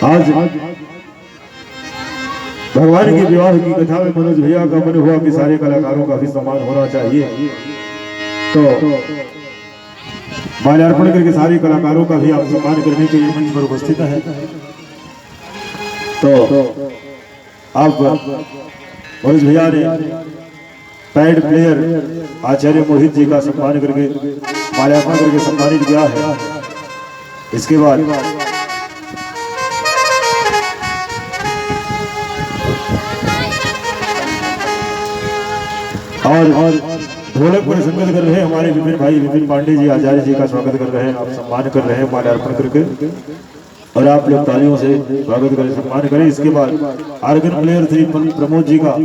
आज भगवान के विवाह की कथा में मनोज भैया का मन हुआ कि सारे कलाकारों का भी सम्मान होना चाहिए, तो माल्यार्पण करके सारे कलाकारों का भी आप सम्मान करने के लिए मंच पर उपस्थित है। तो आप मनोज भैया ने पैड प्लेयर आचार्य मोहित जी का सम्मान करके माल्यार्पण करके सम्मानित किया है। इसके बाद और ढोलक पर संगत कर रहे हैं हमारे विपिन भाई विपिन पांडे जी आचार्य जी का स्वागत कर रहे हैं, आप सम्मान कर रहे हैं माल्यार्पण करके, और आप लोग तालियों से स्वागत करें, सम्मान करें। इसके बाद आर्गन प्लेयर श्री प्रमोद जी का,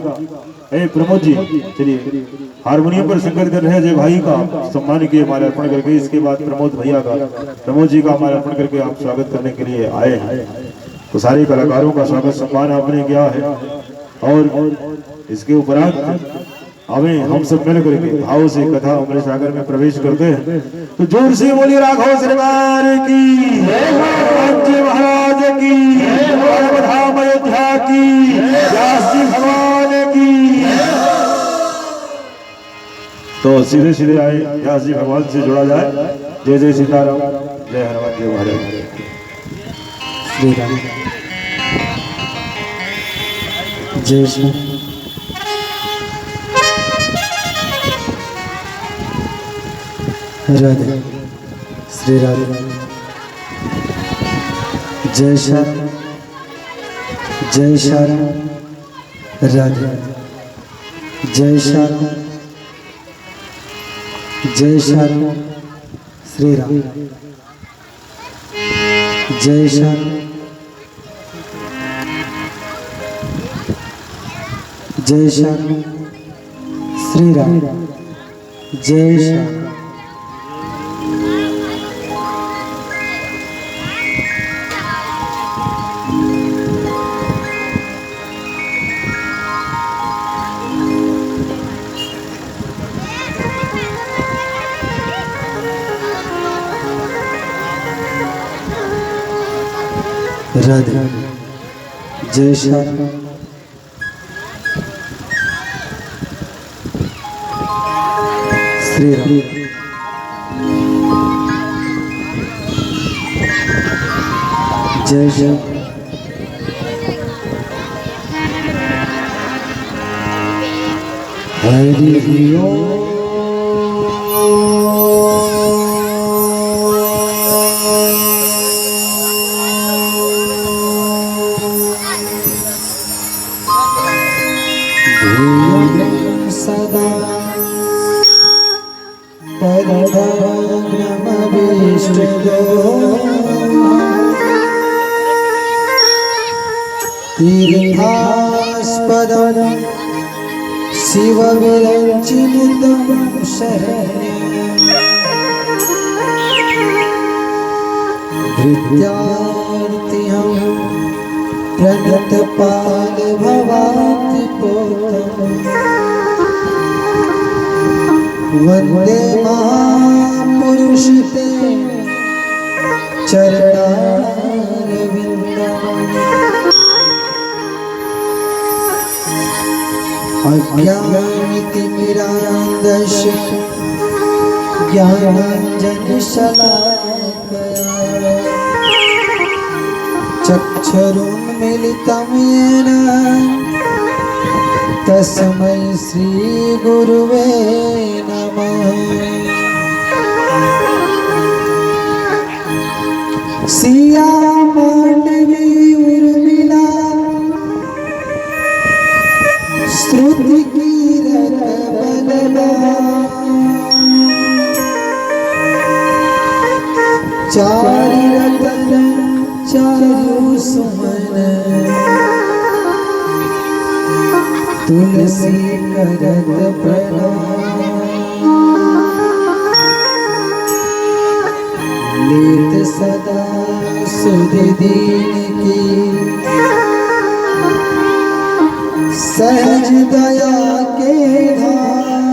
प्रमोद जी चलिए हारमोनियम पर संगत कर रहे हैं जय भाई का सम्मान किए माल्यार्पण करके। इसके बाद प्रमोद भैया का, प्रमोद जी का माल्यार्पण करके आप स्वागत करने के लिए आए हैं। तो सारे कलाकारों का स्वागत सम्मान आपने किया है। और इसके उपरांत हमें हम सब मिल करके भाव से कथा अमृत सागर में प्रवेश करते हैं। तो जोर से बोलिए राघव सरकार की, महाराज की, धाम अयोध्या की, व्यास जी भगवान की। तो सीधे सीधे आए व्यास जी भगवान से जुड़ा जाए। जय जय सीताराम, जय हनुमान जय महाराज। श्री राम जय श्री राधे श्री राधे जय श्याम जय श्याम राधे जय श्याम जय श्याम श्री राम जय श्याम जय श्याम श्री राम जय श्याम। राधे जय श्याम श्री राम जय श्याम हरि ओम। सदा परमभीष्टदो तीर्थास्पदं शिवविरचितं शरण्यं धृत्यार्तिहं प्रणतपाल भवाति पोतम् वंदे महापुरुषते चरणारविन्दम् अज्ञानतिमिरान्धस्य ज्ञानाञ्जनशलाकया चक्षुरुन्मीलितं येन तस्मै श्री गुरुवे नमः। सिया मांडवी उर्मिला श्रुति कीरत बलवा चारि रतन चारु सुमन तुलसी करत प्रणाम लेत सदा सुध दीन की सहज दया के धाम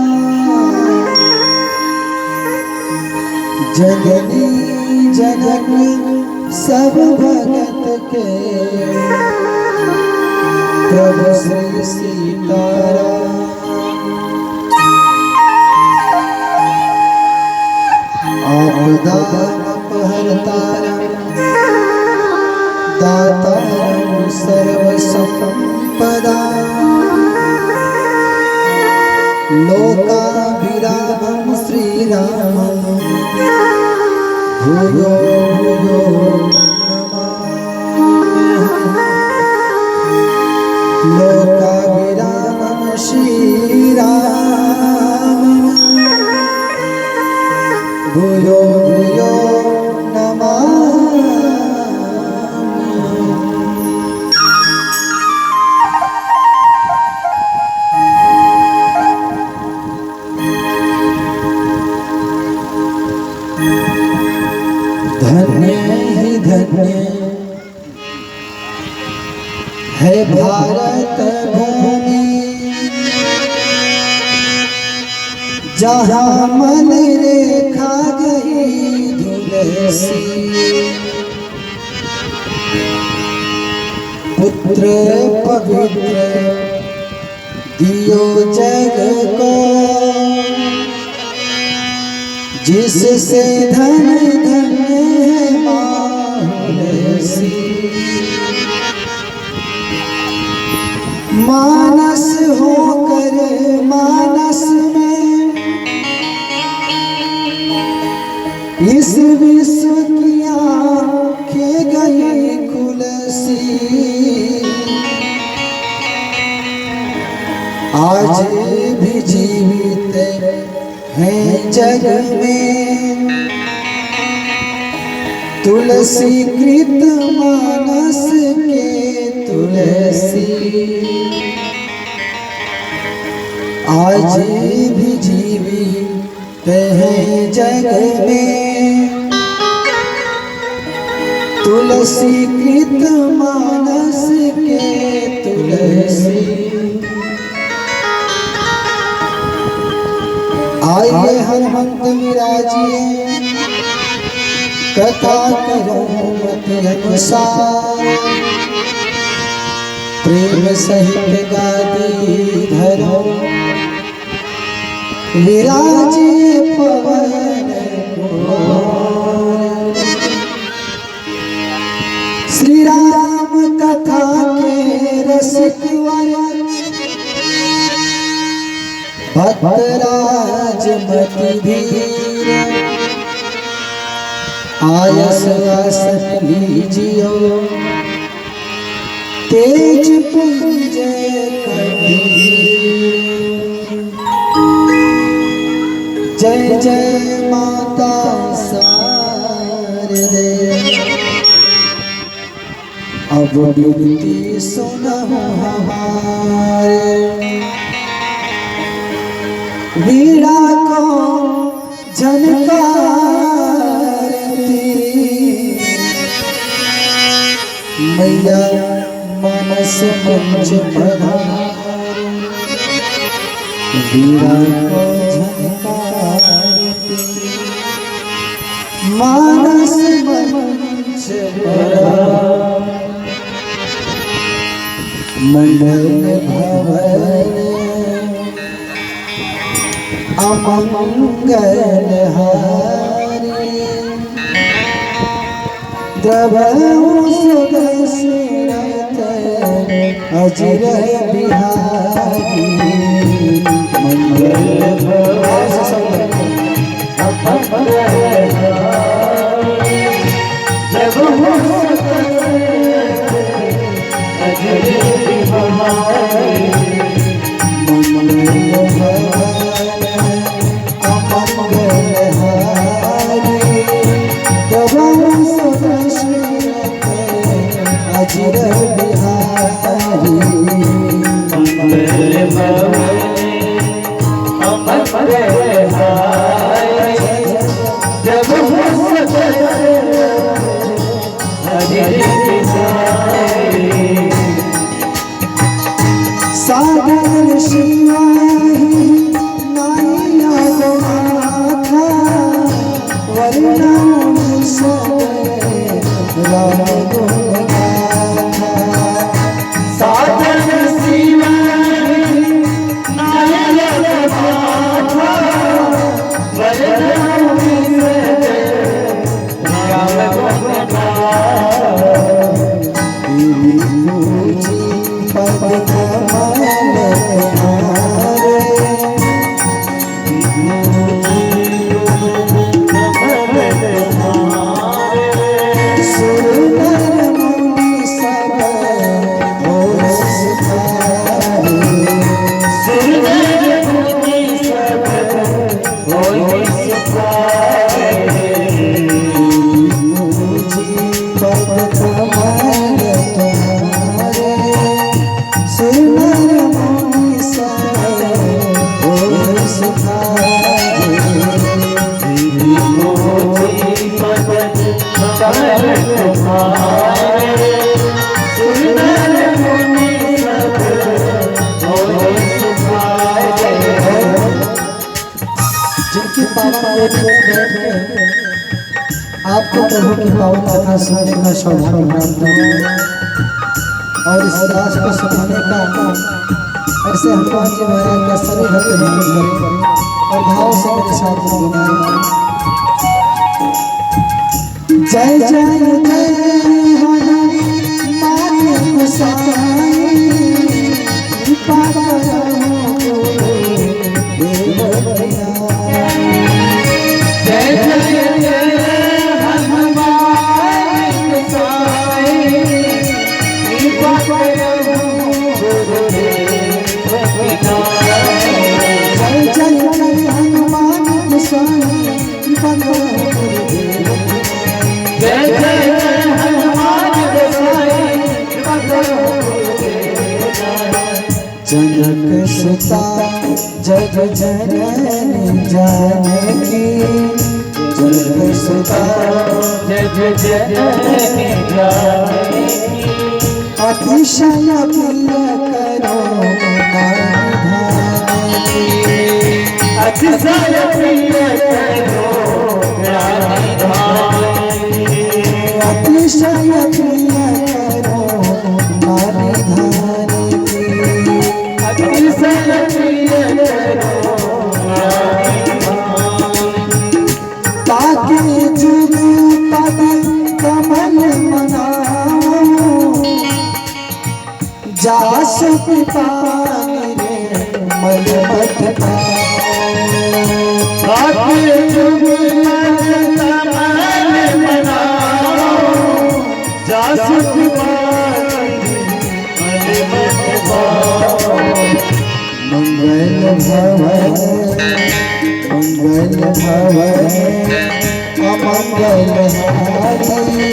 जननी जनक सब भगत के प्रभु श्री सीताराम। आपदामपहर्तारं दातारं सर्वसम्पदां लोकाभिरामं श्रीरामं भूयो भूयो नमाम्यहम्। लोकाभिरामं श्रीरामं भूयो भूयो नमाम्यहम्। धन्य ही धन्य है भारत भूमि, जहाँ मन रेखा गई तुलसी। पुत्र पवित्र दियो जग को, जिससे धन धन्य है मानसी। मानस होकर मानस में इस विश्व की आँखें गई खुलसी। आज भी जीवित है जग में तुलसी कृत मानस के तुलसी। आज भी जीवित है जग में तुलसी कृत मानस के तुलसी। आइए हनुमंत विराजिए, कथा करो मति अनुसार। प्रेम सहित गादी धरो, विराजिए पवन कुमार। श्री राम कथा के रसिक वर, भक्तराज मति धीर। आयस आसन लीजियो, तेज पुंज कबीर। जय जय माता शारदे, अब विनती सुनहु हमारे। वीणा को झनकारती मैया मानस मंच पधार। वीणा को झनकारती मानस मंच पधार। मंगल भवन अमंगल हारी, द्रवहु सुदशरथ अजिर बिहारी। मंगल भवन अमंगल हारी, द्रवहु सुदशरथ अजिर बिहारी। मंगल भवन अमंगल हारी, द्रवहु सुदशरथ अजिर बिहारी। मंगल भवन अमंगल हारी, द्रवहु सुदशरथ अजिर बिहारी। सागर शिवाही नाया नाथा, वरुणा राम गुणगाथा साधन शिवा नारायण माथा वरदान राम गुणगाथा पद कमल तुम्हारे सुरनर मुनि सब और सिखारे सुरनर मुनि सब होय सिखारे पद कमल तुम्हारे सुरनर मुनि सब और सिखारे जिनकी पावन आपको प्रभु की पावन कथा सुनने का सौभाग्य प्राप्त हुआ और इस दास को सुनाने का ऐसे हनुमान जी महाराज का सभी भक्त ध्यान करें और भाव से मेरे साथ गुनगुनाएं। जय जय जय हनुमान गोसाई कृपा करो देव भैया। जय जय जय हनुमान गोसाई कृपा करो गुरुदेव पिताई। जय जय जय हनुमान गोसाई कृपा करो गुरुदेव। जय जय हनुमान गोसाई कृपा करो गुरुदेव। जनक सुता जग जननी जानकी जनक सुता जग जननी जानकी अतिशय प्रिय करो नारधानी अतिशय प्रिय करो राधानी अतिशय प्रिय करो नारधानी अतिशय प्रिय करो ताकि जुग पद कमल मनाओ जास पिता मेरे मन मत ताकि जुग पद कमल मनाओ जास पिता मेरे मन मत मंगल भवन अमंगल हारी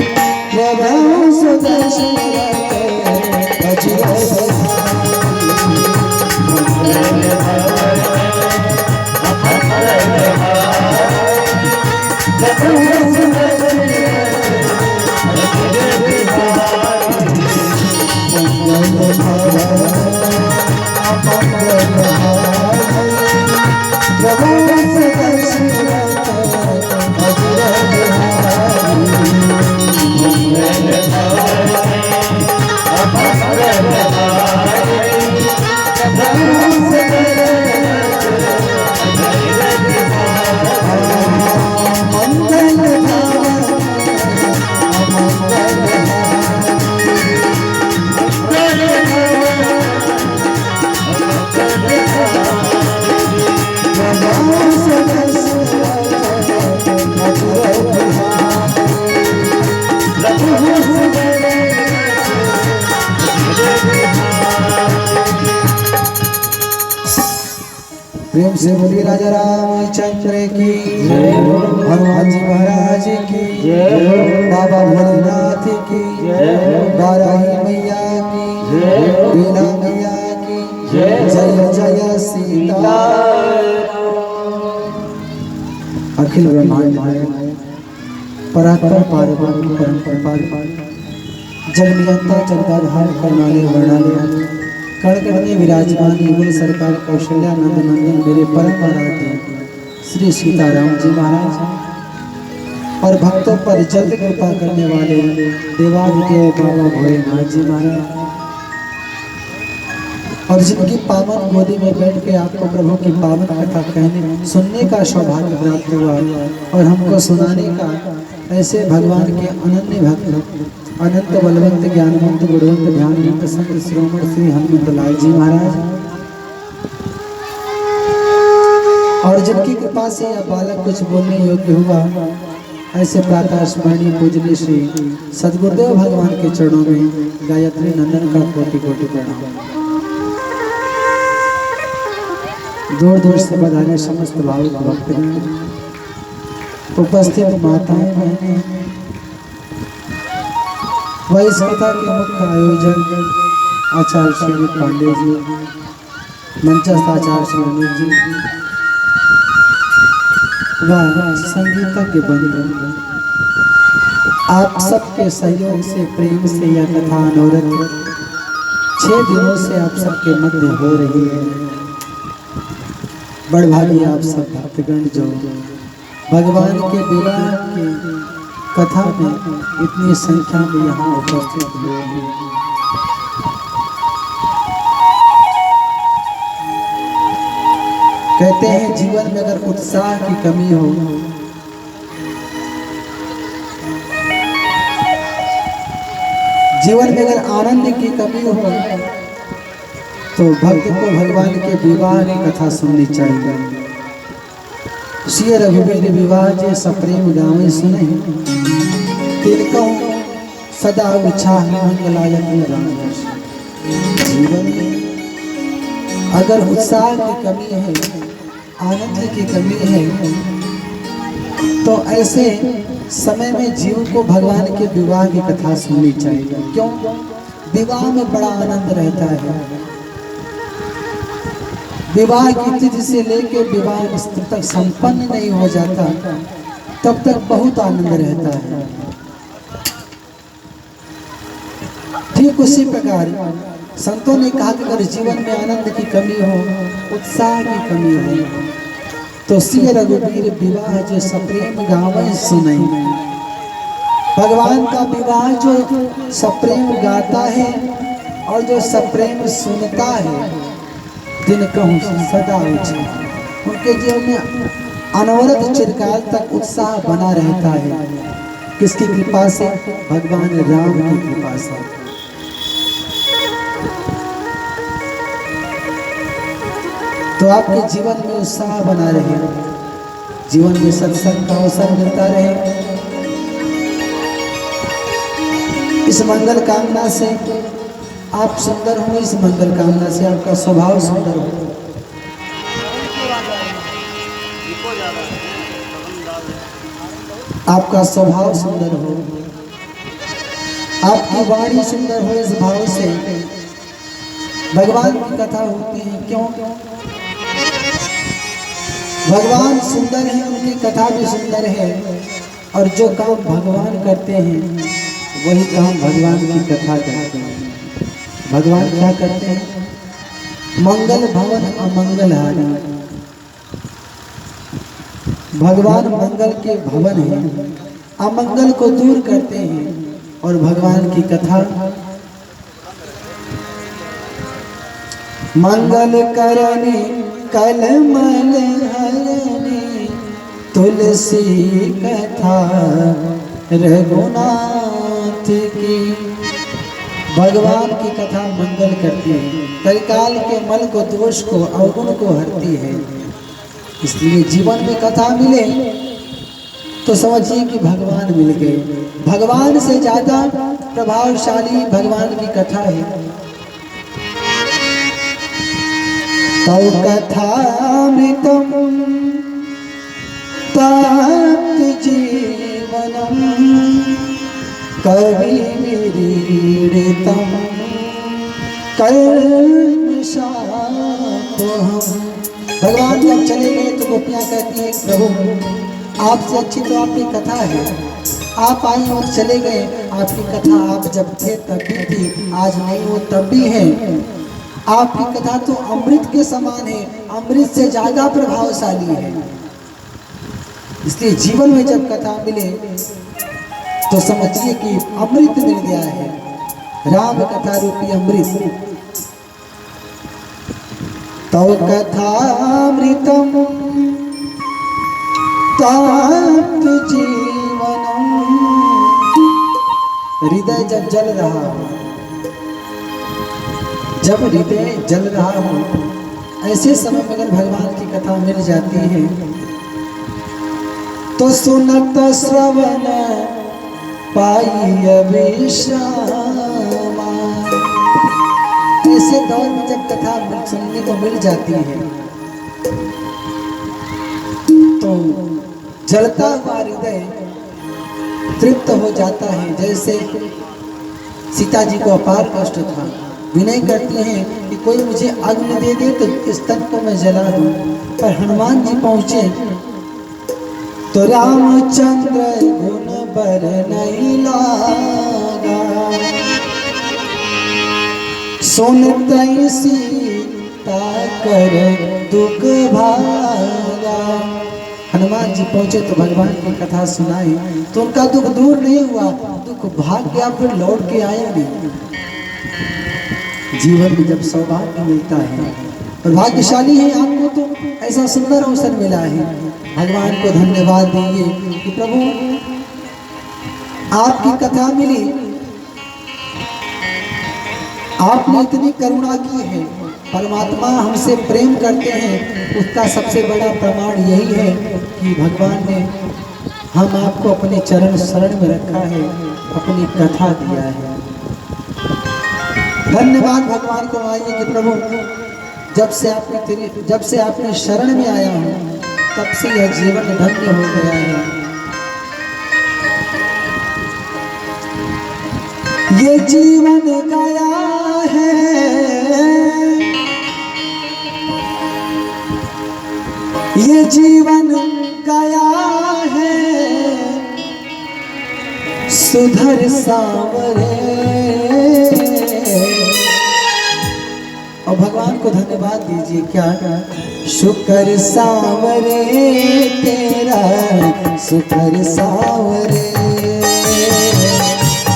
प्रभु सुदर्शन प्रेम से बोलिए राजा रामचंद्र की हनुमान जी महाराज की बाबा भोलेनाथ की बाराही मैया की बीना मैया की जय जय सीता। अखिल ब्रह्मांड परात्पर पारब्रह्म परम कृपाल जगनियंता जगदाधार करनाले वर्णालय कड़कड़ में विराजमान युगल सरकार कौशल्यानंद नंदन मेरे परम आराध्य श्री सीताराम जी महाराज और भक्तों पर जल्द कृपा करने वाले देवादिदेव बाबा भोलेनाथ जी महाराज, और जिनकी पावन गोदी में बैठ के आपको प्रभु की पावन कथा कहने सुनने का सौभाग्य प्राप्त हुआ और हमको सुनाने का, ऐसे भगवान के अनन्य भक्त अनंत बलवंत ज्ञानवंत गुणवंत ध्यानवंत संत श्रीमण श्री हनुमत लाल जी महाराज, और जिनकी कृपा से यह बालक कुछ बोलने योग्य हुआ, ऐसे प्रातः स्मरणीय पूजनीय श्री सदगुरुदेव भगवान के चरणों में गायत्री नंदन का कोटि कोटि प्रणाम। दूर दूर से पधारे समस्त भाविक भक्तगण, उपस्थित माताएं बहनें, वह इस कथा के मुख्य आयोजक आचार्य श्री पांडे जी, मंचस्थ आचार्य श्री अनिल जी व संगीतज्ञ बंधु, आप सबके सहयोग से प्रेम से यह कथा अनवरत 6 दिनों से आप सबके मध्य हो रही है। बड़भागी आप सब भक्तगण जो भगवान के विवाह की कथा में इतनी संख्या में यहाँ उपस्थित हुए हैं। कहते हैं जीवन में अगर उत्साह की कमी हो, जीवन में अगर आनंद की कमी हो, तो भक्त को भगवान के विवाह की कथा सुननी चाहिए। श्री रघुवीर विवाह जे सप्रेम गावे सुने, तिलकों सदा उत्साह मंगलायक राम। जीवन में अगर उत्साह की कमी है, आनंद की कमी है, तो ऐसे समय में जीव को भगवान के विवाह की कथा सुननी चाहिए। क्यों? विवाह में बड़ा आनंद रहता है। विवाह की तिथि से लेकर विवाह तक संपन्न नहीं हो जाता, तब तक बहुत आनंद रहता है। ठीक उसी प्रकार संतों ने कहा कि अगर जीवन में आनंद की कमी हो, उत्साह की कमी हो, तो श्री रघुवीर विवाह जो सप्रेम गावे सुने। भगवान का विवाह जो सप्रेम गाता है और जो सप्रेम सुनता है, दिन कहूँ सदा उत्साह, उनके जीवन में अनवरत चिरकाल तक उत्साह बना रहता है। किसकी कृपा से? भगवान राम की कृपा से। तो आपके जीवन में उत्साह बना रहे, जीवन में सत्संग का अवसर मिलता रहे। इस मंगल कामना से आप सुंदर हो, इस मंगल कामना से आपका स्वभाव सुंदर हो, आपका स्वभाव सुंदर हो, आपकी वाणी सुंदर हो। इस भाव से भगवान की कथा होती है। क्यों? भगवान सुंदर है, उनकी कथा भी सुंदर है, और जो काम भगवान करते हैं वही काम भगवान की कथा करते हैं। भगवान क्या करते हैं? मंगल भवन अमंगल हारी। भगवान मंगल के भवन है, अमंगल को दूर करते हैं। और भगवान की कथा मंगल करनी कलमल हरनी, तुलसी कथा रघुनाथ की। भगवान की कथा मंगल करती है, कलिकाल के मल को, दोष को, अवगुण को हरती है। इसलिए जीवन में कथा मिले तो समझिए कि भगवान मिल गए। भगवान से ज्यादा प्रभावशाली भगवान की कथा है। तव कथामृतम तात जीवनम कविरीडितम कल्मषापहम। भगवान जब चले गए तो गोपियाँ कहती है, प्रभु आपसे अच्छी तो आपकी कथा है, आप आए और चले गए, आपकी कथा आप जब थे तब भी थी, आज नहीं हो तब भी है। आपकी कथा तो अमृत के समान है, अमृत से ज्यादा प्रभावशाली है। इसलिए जीवन में जब कथा मिले तो समझिए कि अमृत मिल गया है, राम कथा रूपी अमृत। तो कथामृतम ताप्त जीवनम। हृदय जब जल रहा हो, जब हृदय जल रहा हो, ऐसे समय में अगर भगवान की कथा मिल जाती है तो सुनत श्रवण पाई विश्रामा। ऐसे दौर में जब कथा सुनने को मिल जाती है तो जलता हुआ हृदय तृप्त हो जाता है। जैसे सीता जी को अपार कष्ट था, विनय करती हैं कि कोई मुझे अग्नि दे दे तो इस तन को मैं जला दूं। पर हनुमान जी पहुंचे तो रामचंद्र गुण बर नहीं लागा। सुनते सीता कर दुख भागा। हनुमान जी पहुंचे तो भगवान की कथा सुनाई तो उनका दुख दूर नहीं हुआ, दुख भाग गया, फिर लौट के आएंगे। जीवन में जब सौभाग्य मिलता है और भाग्यशाली है आपको तो ऐसा सुंदर अवसर मिला है। भगवान को धन्यवाद दीजिए कि प्रभु आपकी कथा मिली, आपने इतनी करुणा की है। परमात्मा हमसे प्रेम करते हैं, उसका सबसे बड़ा प्रमाण यही है कि भगवान ने हम आपको अपने चरण शरण में रखा है, अपनी कथा दिया है। धन्यवाद भगवान को मानिए कि प्रभु जब से आपने शरण में आया हूँ तब से यह जीवन धन्य हो गया है। ये जीवन गया है, ये जीवन गया है, सुधर सावरे। और भगवान को धन्यवाद दीजिए क्या, शुक्र सावरे तेरा, शुक्र सावरे,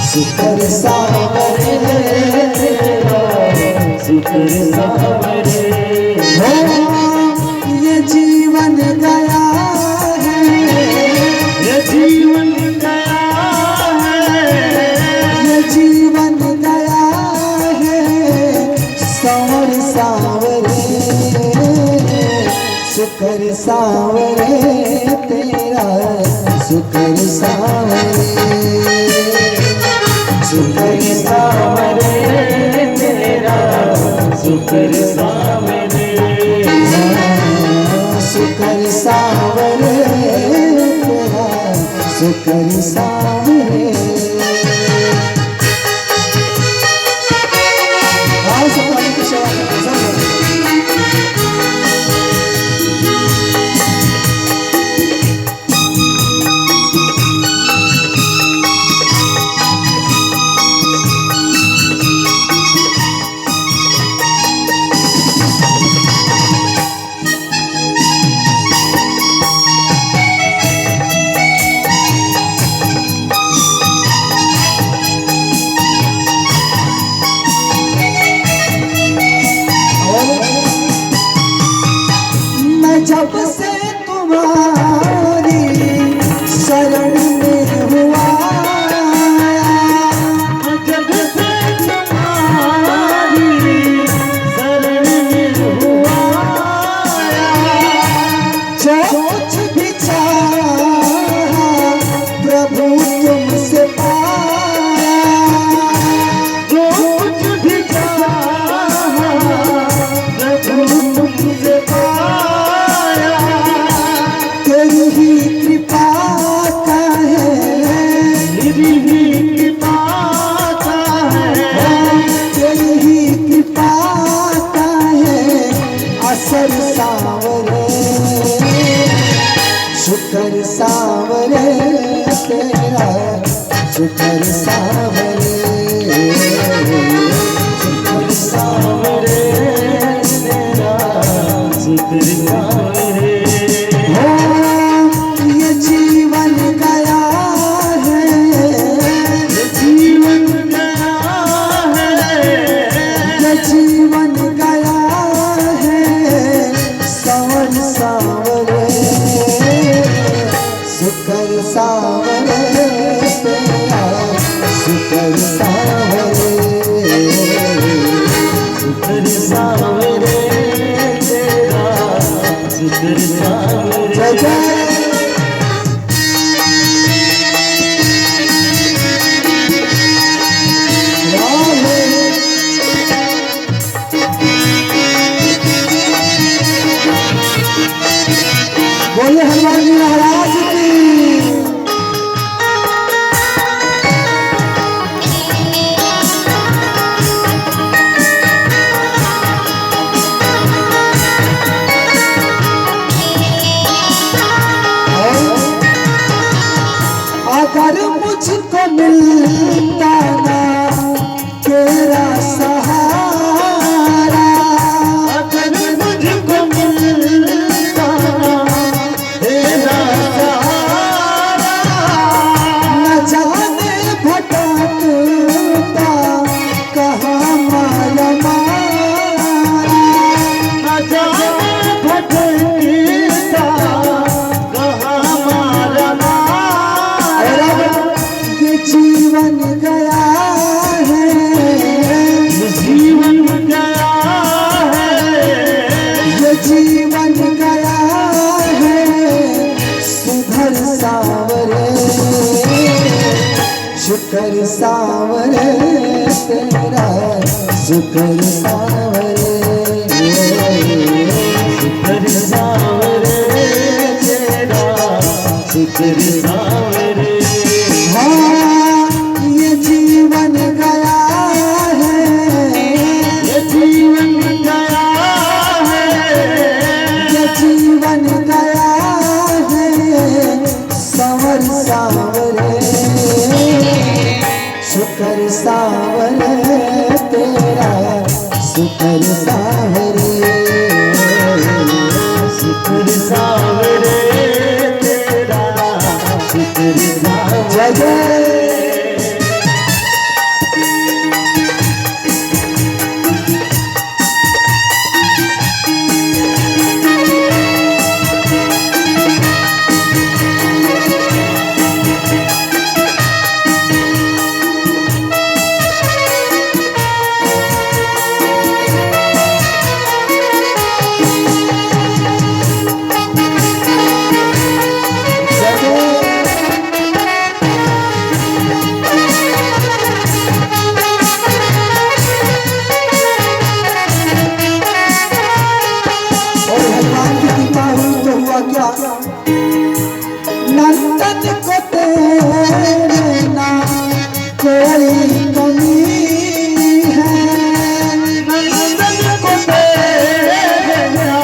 शुक्र सावरे तेरा, शुक्र सावरे। ये जीवन गया है, ये जीवन गया है, ये जीवन गया है, सावर सावरे, शुक्र सावरे तेरा, शुक्र सावरे, शुक्र सावरे तेरा, शुक्र सावरे, शुक्र सावरे तेरा, शुक्र सावरे। आओ सब पानी की सेवा करें, सब शुक्र सावरे शुक्र सावरे तेरा शुक्र सावरे जय जय बोले हनुमान जी महाराज की अगर मुझको मिलता ना तेरा सहारा अगर मुझको मिलता तेरा सहारा न जाने भटकता कहाँ माया मारा न जाने भटकता कहाँ मारा और अब ये जीवन गया है जीवन गया है ये जीवन गया है सुधर सावरे शुक्र सावरे तेरा शुक्र सावरे शुक्र सावरे तेरा शुक्र सावरे हाँ ये जीवन गया है ये जीवन गया है ये जीवन गया है संवर सावरे शुक्र सावरे तेरा शुक्र सावरे शुक्र सावरे तेरा शुक्र सावरे जय जय और भगवान की कृपा हुई तो हुआ क्या नंदन को तेरे ना कोई कमी है नंदन को तेरा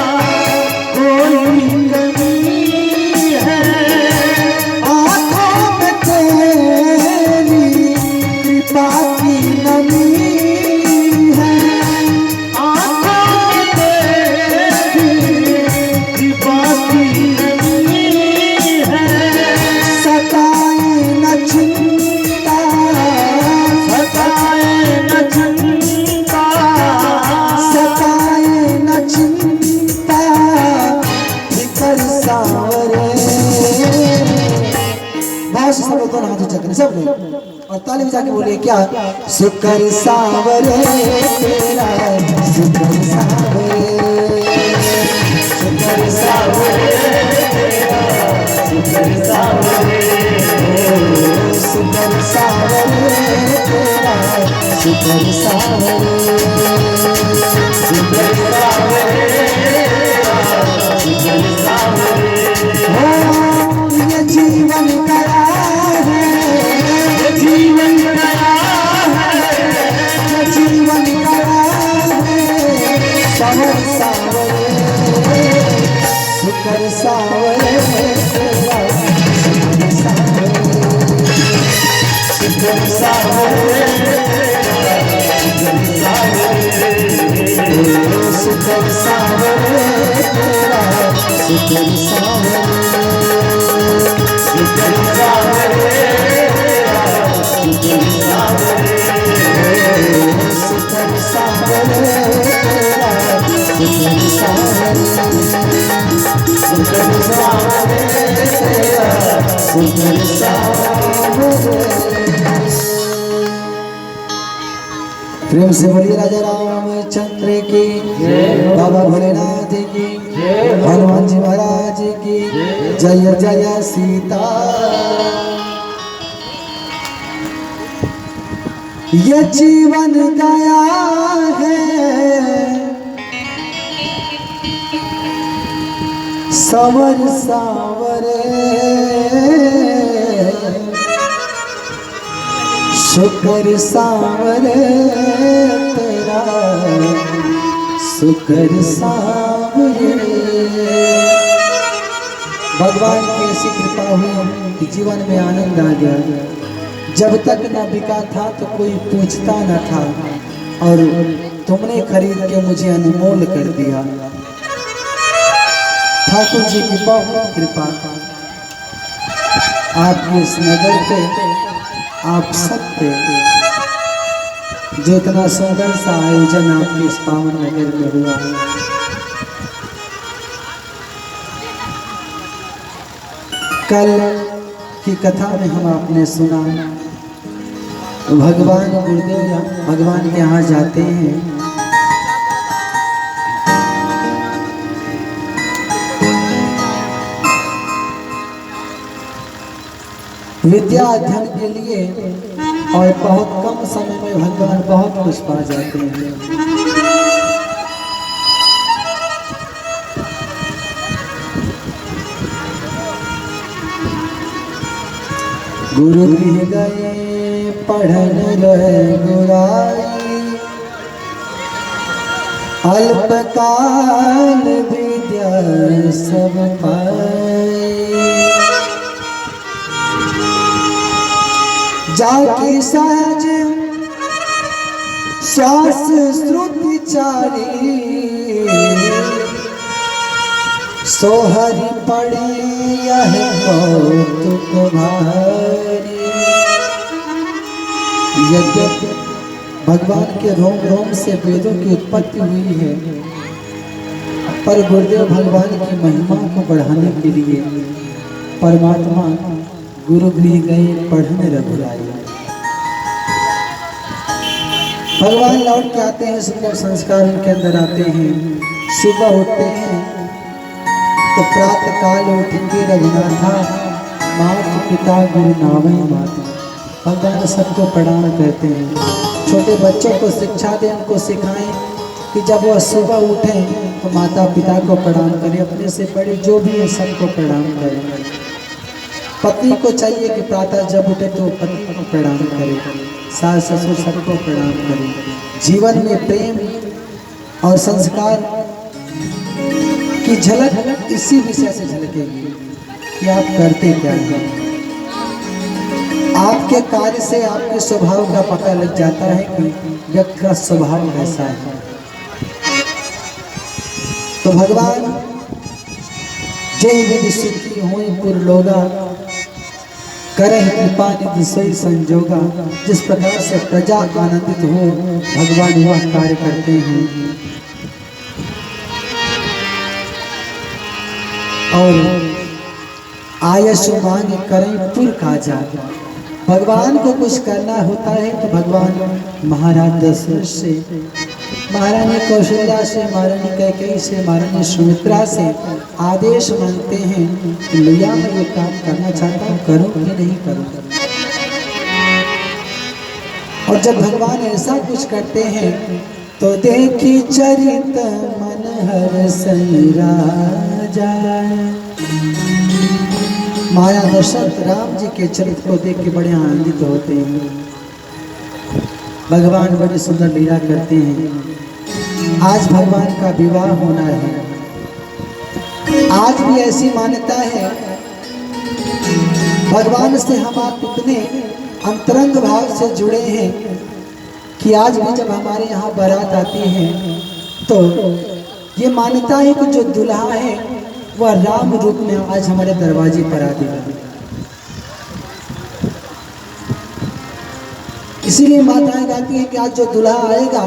कोई कमी है आँखों में तेरी कृपा की नमी है आँखों में तेरी कृपा की नमी है सताए न चिंता सताए न चिंता सताए न चिंता फिकर सावरे बहुत से सब लोग दोनों हाथ ऊंचा करें सब लोग और ताली बजा के बोलिए क्या शुक्र सावरे तेरा शुक्र सावरे शुक्र सावरे शुक्र सावरे शुक्र सावरे तेरा शुक्र सावरे शुक्र सावरे शुक्र सावरे हो ये जीवन गया है ये जीवन गया है ये जीवन गया है संवर सावरे शुक्र सावरे तेरा शुक्र सावरे शुक्र सावरे शुक्र सावरे शुक्र सावरे तेरा शुक्र सावरे शुक्र सावरे शुक्र सावरे शुक्र सावरे तेरा शुक्र सावरे शुक्र सावरे शुक्र सावरे प्रेम से बोलिए राजा रामचंद्र की, बाबा भोलेनाथ की, हनुमान जी महाराज की जय जय सीता। ये जीवन गया है सवर सावरे, शुक्र सावरे तेरा, शुक्र सावरे। भगवान की ऐसी कृपा हुई कि जीवन में आनंद आ गया। जब तक न बिका था तो कोई पूछता न था, और तुमने खरीद के मुझे अनमोल कर दिया। ठाकुर जी की बहुत कृपा आपके इस नगर पे, आप सब पे, जो इतना सुंदर सा आयोजन आपके इस पावन नगर में हुआ। कल की कथा में हम आपने सुना भगवान गुरुदेव भगवान के यहाँ जाते हैं, विद्या अध्ययन के लिए, और बहुत कम समय में भगवान बहुत कुछ पा जाते हैं। गुरु गृह गए पढ़न रहे गुराई, अल्पकाल विद्या सब पाए। जाके सहज श्वास श्रुति चारी, सोहरी पड़ी यह कौतुक भारी। यद्यपि भगवान के रोम रोम से वेदों की उत्पत्ति हुई है, पर गुरुदेव भगवान की महिमा को बढ़ाने के लिए परमात्मा गुरु गृह गए पढ़ने रघुराई। भगवान लौट के आते हैं, सुंदर संस्कार उनके अंदर आते हैं। सुबह उठते हैं तो प्रातः काल उठेंगे रघुनाथा, माता पिता गुरु नावै माता। भगवान सबको प्रणाम कहते हैं। छोटे बच्चों को शिक्षा दें, उनको सिखाएं कि जब वह सुबह उठें तो माता पिता को प्रणाम करें, अपने से बड़े जो भी है सबको प्रणाम करें। पत्नी को चाहिए कि प्रातः जब उठे तो पति को प्रणाम करें, सास ससुर सबको प्रणाम करें। जीवन में प्रेम और संस्कार की झलक इसी विषय से झलकेगी कि आप करते क्या हैं। आपके कार्य से आपके स्वभाव का पता लग जाता है कि व्यक्ति का स्वभाव कैसा है। तो भगवान जय विधि सुखी हुई पुरलोगा, करहि कृपा निधि सोई संजोगा। जिस प्रकार से प्रजा आनंदित हो भगवान वह कार्य करते हैं। और आयश मांग करें पुर काजा। भगवान को कुछ करना होता है तो भगवान महाराज दशरथ से, महारानी कौशल्या से, महारानी कैकेयी से, महारानी सुमित्रा से आदेश मांगते हैं कि मैया मैं ये काम करना चाहता हूँ, करूँ कि नहीं करूँ। और जब भगवान ऐसा कुछ करते हैं तो देखी चरित मन हर राजा। महाराज दशरथ राम जी के चरित्र को देख के बड़े आनंदित होते हैं। भगवान बड़ी सुंदर लीला करते हैं। आज भगवान का विवाह होना है। आज भी ऐसी मान्यता है, भगवान से हम आप इतने अंतरंग भाव से जुड़े हैं कि आज भी जब हमारे यहाँ बारात आती है तो ये मान्यता है कि जो दुल्हा है वह राम रूप में आज हमारे दरवाजे पर आती है। इसीलिए माताएं कहती हैं कि आज जो दुल्हा आएगा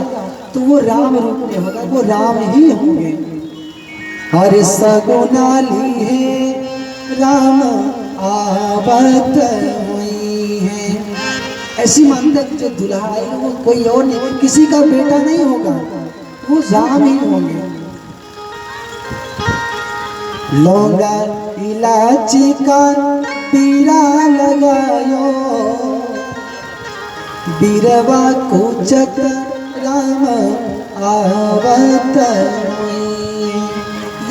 तो वो राम रूप में होगा, वो राम ही होंगे। हर सगुनाली है राम आवत हुई है, ऐसी मान्यता कि जो दुल्हा आएगा वो कोई और नहीं, किसी का बेटा नहीं होगा, वो राम ही होंगे। लौंगा इलायची का पीरा लगायो, बीरवा कुचक राम आवत।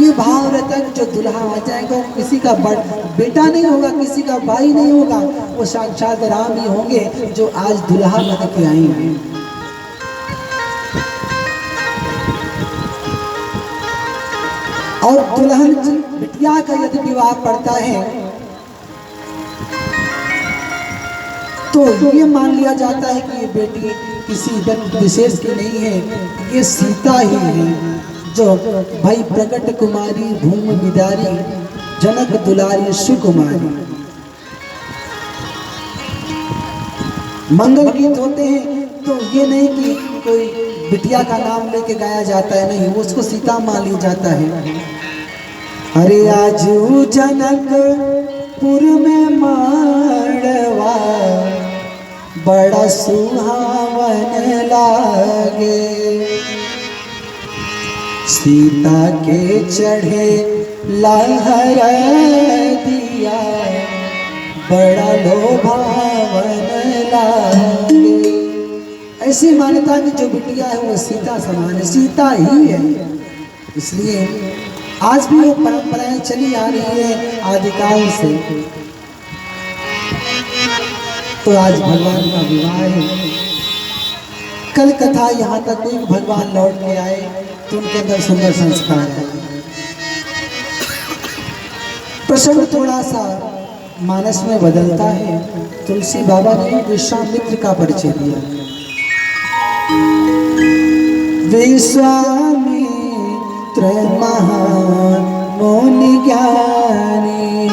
ये भाव रहता है जो दुल्हा आ जाएगा वो किसी का बेटा नहीं होगा, किसी का भाई नहीं होगा, वो साक्षात राम ही होंगे जो आज दुल्हा बन के आएंगे। और दुल्हन बिटिया का यदि विवाह पड़ता है तो ये मान लिया जाता है कि ये बेटी किसी व्यक्ति विशेष की नहीं है, ये सीता ही है जो भाई प्रकट कुमारी भूम बिदारी जनक दुलारी सुकुमारी। मंगल गीत होते हैं तो ये नहीं कि कोई बिटिया का नाम लेके गाया जाता है, नहीं, उसको सीता मान लिया जाता है। अरे आजू जनकपुर में माड़वा बड़ा सुहावन लागे, सीता के चढ़े लहर दिया बड़ा लोभावन लागे। ऐसी मान्यता की जो बिटिया है वो सीता समान है, सीता ही है। इसलिए आज भी वो परंपराएं चली आ रही है आदिकाल से। तो आज भगवान का विवाह है। कल कथा यहाँ तक कोई भगवान लौट के आए तो उनके अंदर सुंदर संस्कार है। प्रसंग थोड़ा सा मानस में बदलता है। तुलसी बाबा ने विश्वामित्र का परिचय दिया। विश्वामित्र महान मुनि ज्ञानी,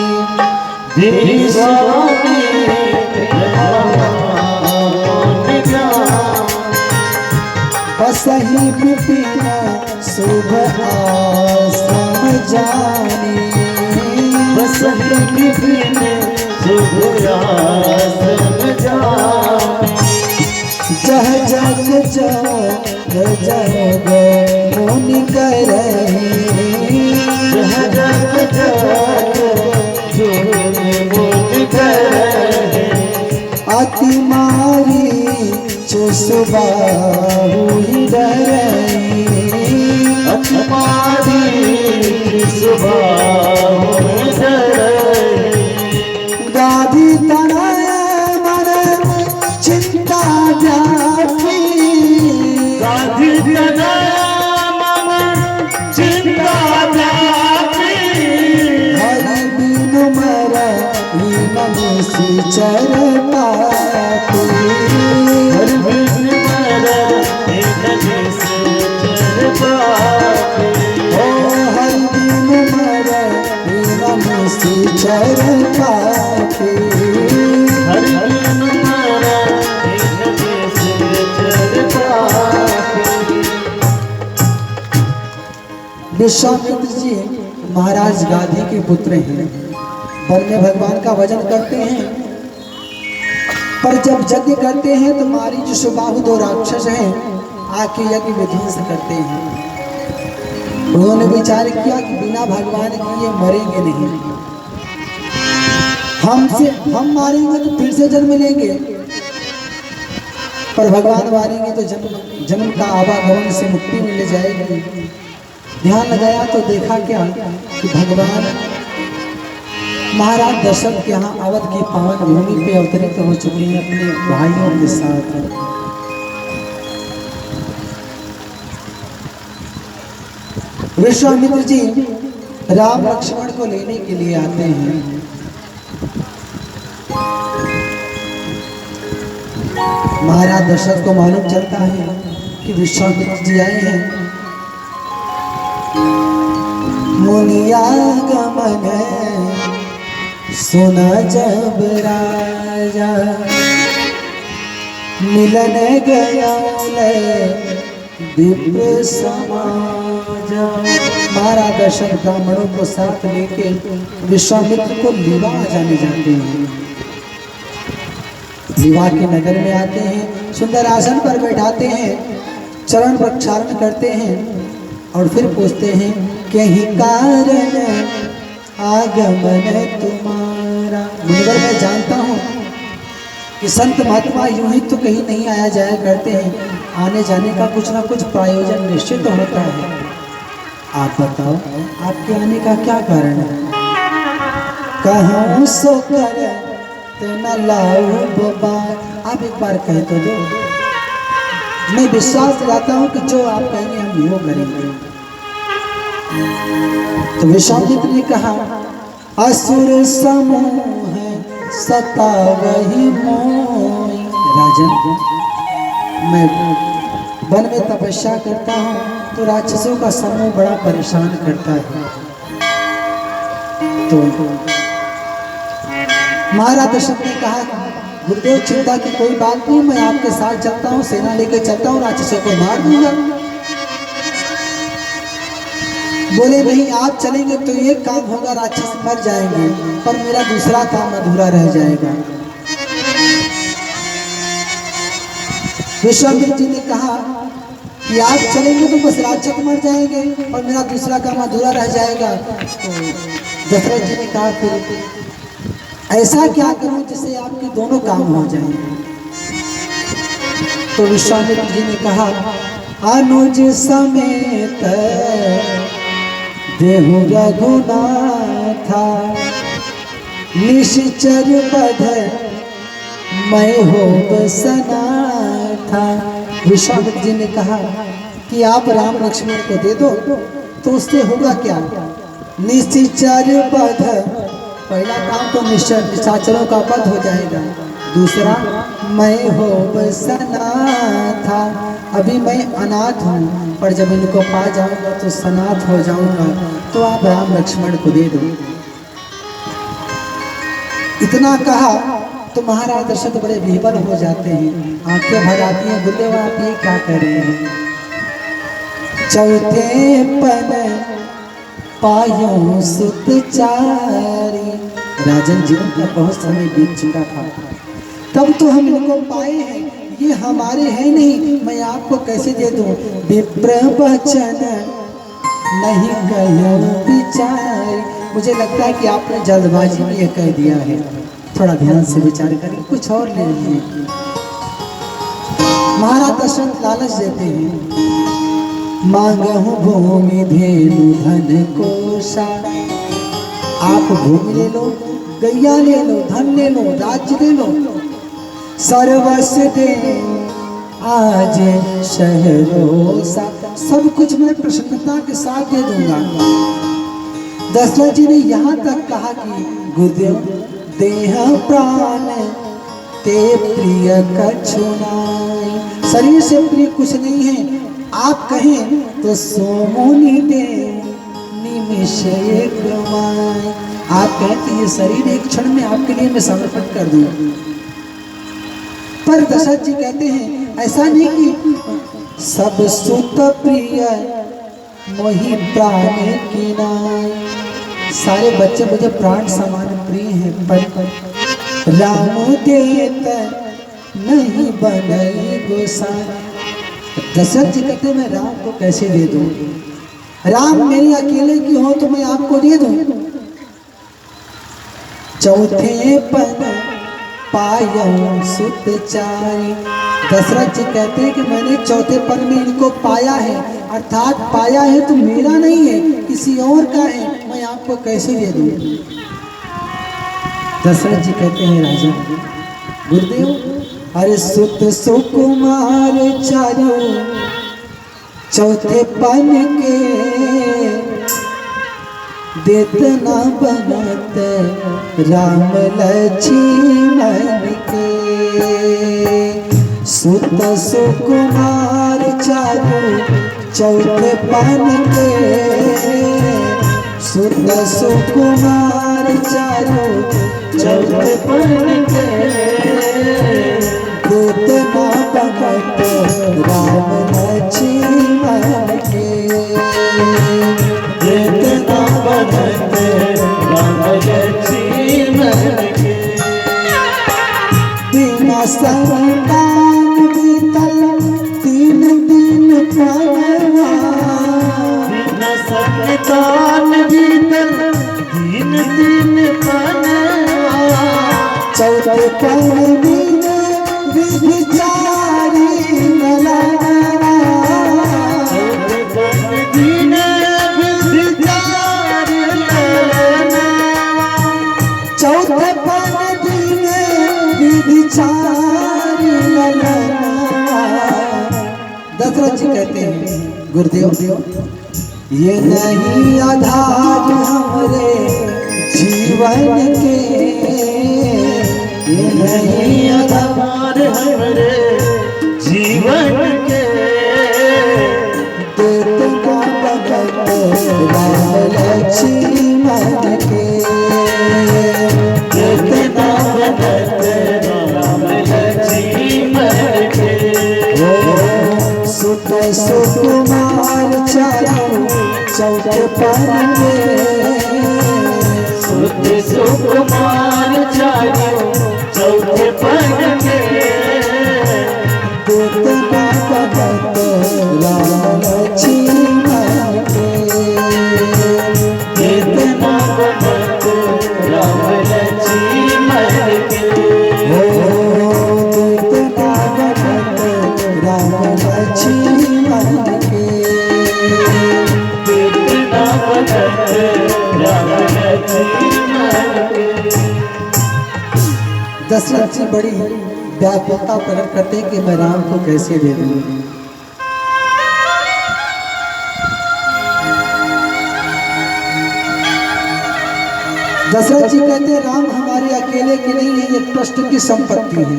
बसहि विपिन शुभ आश्रम जानी, बसहि विपिन शुभ आश्रम जानी। जह जग जग जग मुनि करहि, जह जग जग मुनि करहि। अति मारी चुसबाहु डरहि, अति मारी चुसबाहु डरहि। गाधी तनय मन चिंता व्यापी, गाधी तनय मन चिंता व्यापी। हरि बिनु मरहि मनुषि चर पापी, हरि बिनु मरहि मनुषि चर पापी। ओ हरि बिनु मरहि मनुषि चर पापी। हरि बिनु मरहि मनुषि चर पापी। विश्वामित्र जी महाराज गाधी के पुत्र हैं। वन में भगवान का भजन करते हैं, पर जब यज्ञ करते हैं तो मारी जो सुबाहु दो राक्षस हैं आके यज्ञ विध्वंस करते हैं। उन्होंने विचार किया कि बिना भगवान के ये मरेंगे नहीं, हम मारेंगे तो फिर से जन्म लेंगे, पर भगवान मारेंगे तो जन्म का आवागमन से मुक्ति मिल जाएगी। ध्यान लगाया तो देखा क्या कि भगवान महाराज दशरथ के यहाँ अवध की पावन भूमि पे अवतरित हो चुके हैं अपने भाइयों के साथ। विश्वामित्र जी राम लक्ष्मण को लेने के लिए आते हैं। महाराज दशरथ को मालूम चलता है कि विश्वामित्र जी आए हैं। मुनिया गमन सुना जब राजा, मिलन गया दिव्य समाज। महाराज दशरथ ब्राह्मणों को साथ लेके विश्वामित्र को विवाह जाने जाते हैं। विवाह के नगर में आते हैं, सुंदर आसन पर बैठाते हैं, चरण प्रक्षालन करते हैं और फिर पूछते हैं कहीं कारण आगमन तुम्हारा। मुनिवर मैं जानता हूँ कि संत महात्मा यूं ही तो कहीं नहीं आया जाया करते हैं, आने जाने का कुछ ना कुछ प्रायोजन निश्चित होता है। आप बताओ आपके आने का क्या कारण है? कहूँ सो कर तो न लाऊं बाबा। आप एक बार कह तो दो, मैं विश्वास दिलाता हूँ कि जो आप कहेंगे हम वो करेंगे। तो विश्वामित्र ने कहा असुर समूह सतावहि मोहि। राजन मैं वन में तपस्या करता हूँ तो राक्षसों का समूह बड़ा परेशान करता है। तो महाराज दशरथ ने कहा गुरुदेव चिंता की कोई बात नहीं, मैं आपके साथ चलता हूँ, सेना लेके चलता हूँ, राक्षसों को मार दूंगा। बोले नहीं आप चलेंगे तो एक काम होगा, राक्षस मर जाएंगे पर मेरा दूसरा काम अधूरा रह जाएगा। विश्वामित्र जी ने कहा कि आप चलेंगे तो बस राक्षस मर जाएंगे और मेरा दूसरा काम अधूरा रह जाएगा। तो दशरथ जी ने कहा फिर ऐसा क्या करूं जिससे आपके दोनों काम हो जाएं। तो विश्वामित्र जी ने कहा अनुज समेत देहु रघुनाथा निश्चर बध मैं हो बसना था। विश्वामित्र जी ने कहा कि आप राम लक्ष्मण को दे दो तो उससे होगा क्या? निश्चर बध, पहला काम तो निशाचरों का वध हो जाएगा, दूसरा मैं हो बसना था। अभी मैं अनाथ हूँ पर जब इनको पा जाऊंगा तो सनाथ हो जाऊंगा, तो आप राम लक्ष्मण को दे दो। इतना कहा तो महाराज दशरथ बड़े विह्वल हो जाते हैं, आंखें भर आती हैं। गुरुदेव आप ये क्या कर रहे हैं? चौथे पन पायों सुत चारी। राजन जीवन का बहुत समय बीत चुका था, तब तो हम इनको पाए हैं, ये हमारे हैं नहीं, मैं आपको कैसे दे दूं? विप्र वचन नहीं कहो विचार। मुझे लगता है कि आपने जल्दबाजी में ये कह दिया है, थोड़ा ध्यान से विचार करें, कुछ और ले लीजिए। महाराज दशरथ लालच देते हैं, मांगहु भूमि धेनु धन कोशा। आप भूमि ले लो, गैया ले लो, धन ले लो, राज्य ले लो, सर्वस्व दे आज शहरोसा। सब कुछ मैं प्रसन्नता के साथ दे दूंगा। दशरथ जी ने यहाँ तक कहा कि गुरुदेव देह प्राण ते प्रिय कछु नाहि। शरीर से प्रिय कुछ नहीं है, आप कहें तो सोमुनि दे निमिष एक माय। आप कहते ये शरीर एक क्षण में आपके लिए मैं समर्पण कर दूं। पर दशरथ जी कहते हैं ऐसा नहीं कि सब सुत प्रिय मोहि प्राण की नाय। सारे बच्चे मुझे प्राण समान प्रिय हैं, पर राम देत नहीं बनई गोसाई। दशरथ जी कहते मैं राम को कैसे दे दूं? राम मेरे अकेले की हो तो मैं आपको दे दूं। चौथे पन पायों सुत चारी। दशरथ जी कहते हैं कि मैंने चौथे पन में इनको पाया है, अर्थात पाया है तो मेरा नहीं है, किसी और का है, मैं आपको कैसे दे दूं? दशरथ जी कहते हैं राजा गुरुदेव अरे सुत सुकुमार चारो चौथे पन के देतना बनत राम लक्ष्मण के। सुत सुकुमार चारो चौथे पन के, सुत सुकुमार चारो चौथे पन के देतना बनत राम लक्ष्मण के। देतना बनत राम लक्ष्मण के। बिना दशरथ जी कहते हैं गुरुदेव ये नहीं आधार हमरे जीवन के, ये नहीं आधार हमरे जीवन के, देता भगत राम लक्ष्मण के, देता भगत राम लक्ष्मण के। सुत सुकुमार चारों चौके पर सुत सुकुमार चारों चौके पर के, देता भगत राम लक्ष्मण के, देता भगत राम लक्ष्मण के, देता भगत राम लक्ष्मण के। देता भगत राम लक्ष्मण के। दशरथ जी बड़ी व्याकुलता प्रकट करते हैं कि मैं राम को कैसे दे दूं। दशरथ जी कहते हैं राम हमारे अकेले की नहीं है, ये ट्रस्ट की संपत्ति है,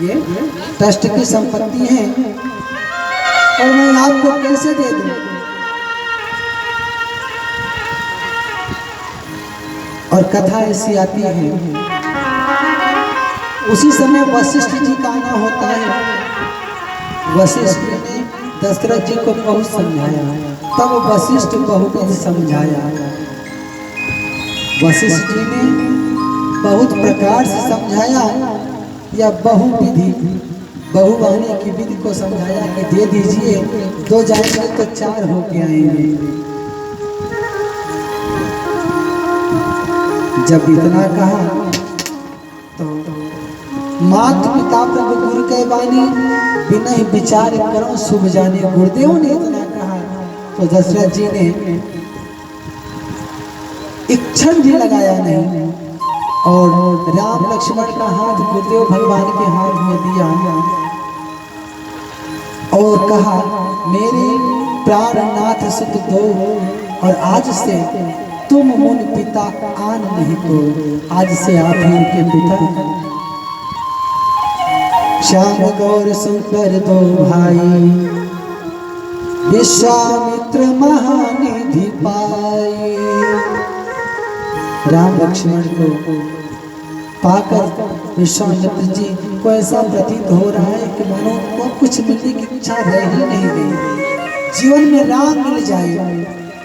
ये ट्रस्ट की संपत्ति है और मैं आपको कैसे दे दूं। और कथा ऐसी आती है, उसी समय वशिष्ठ जी का आना होता है। वशिष्ठ जी ने दशरथ जी को बहुत समझाया, तब वशिष्ठ बहुत समझाया। वशिष्ठ जी ने बहुत प्रकार से समझाया या बहुविधि बहुवाहनी की विधि को समझाया कि दे दीजिए, 2 जाएंगे तो 4 होके आएंगे। जब इतना कहा तो मात पिता प्रभु गुरु के वाणी बिना ही विचार करो शुभ जाने। गुरुदेव ने इतना कहा तो दशरथ जी ने एक क्षण भी लगाया नहीं और राम लक्ष्मण का हाथ गुरुदेव भगवान के हाथ में दिया और कहा मेरे प्राणनाथ सुत दो, और आज से तुम मुन पिता आन नहीं तो आज से आप ही के पिता। श्याम गौर शंकर 2 भाई, विश्वामित्र महानिधि पाए। राम लक्ष्मण को पाकर विश्वामित्र जी को ऐसा प्रतीत हो रहा है कि मानो को कुछ मिलने की इच्छा रह ही नहीं गई। जीवन में राम मिल जाए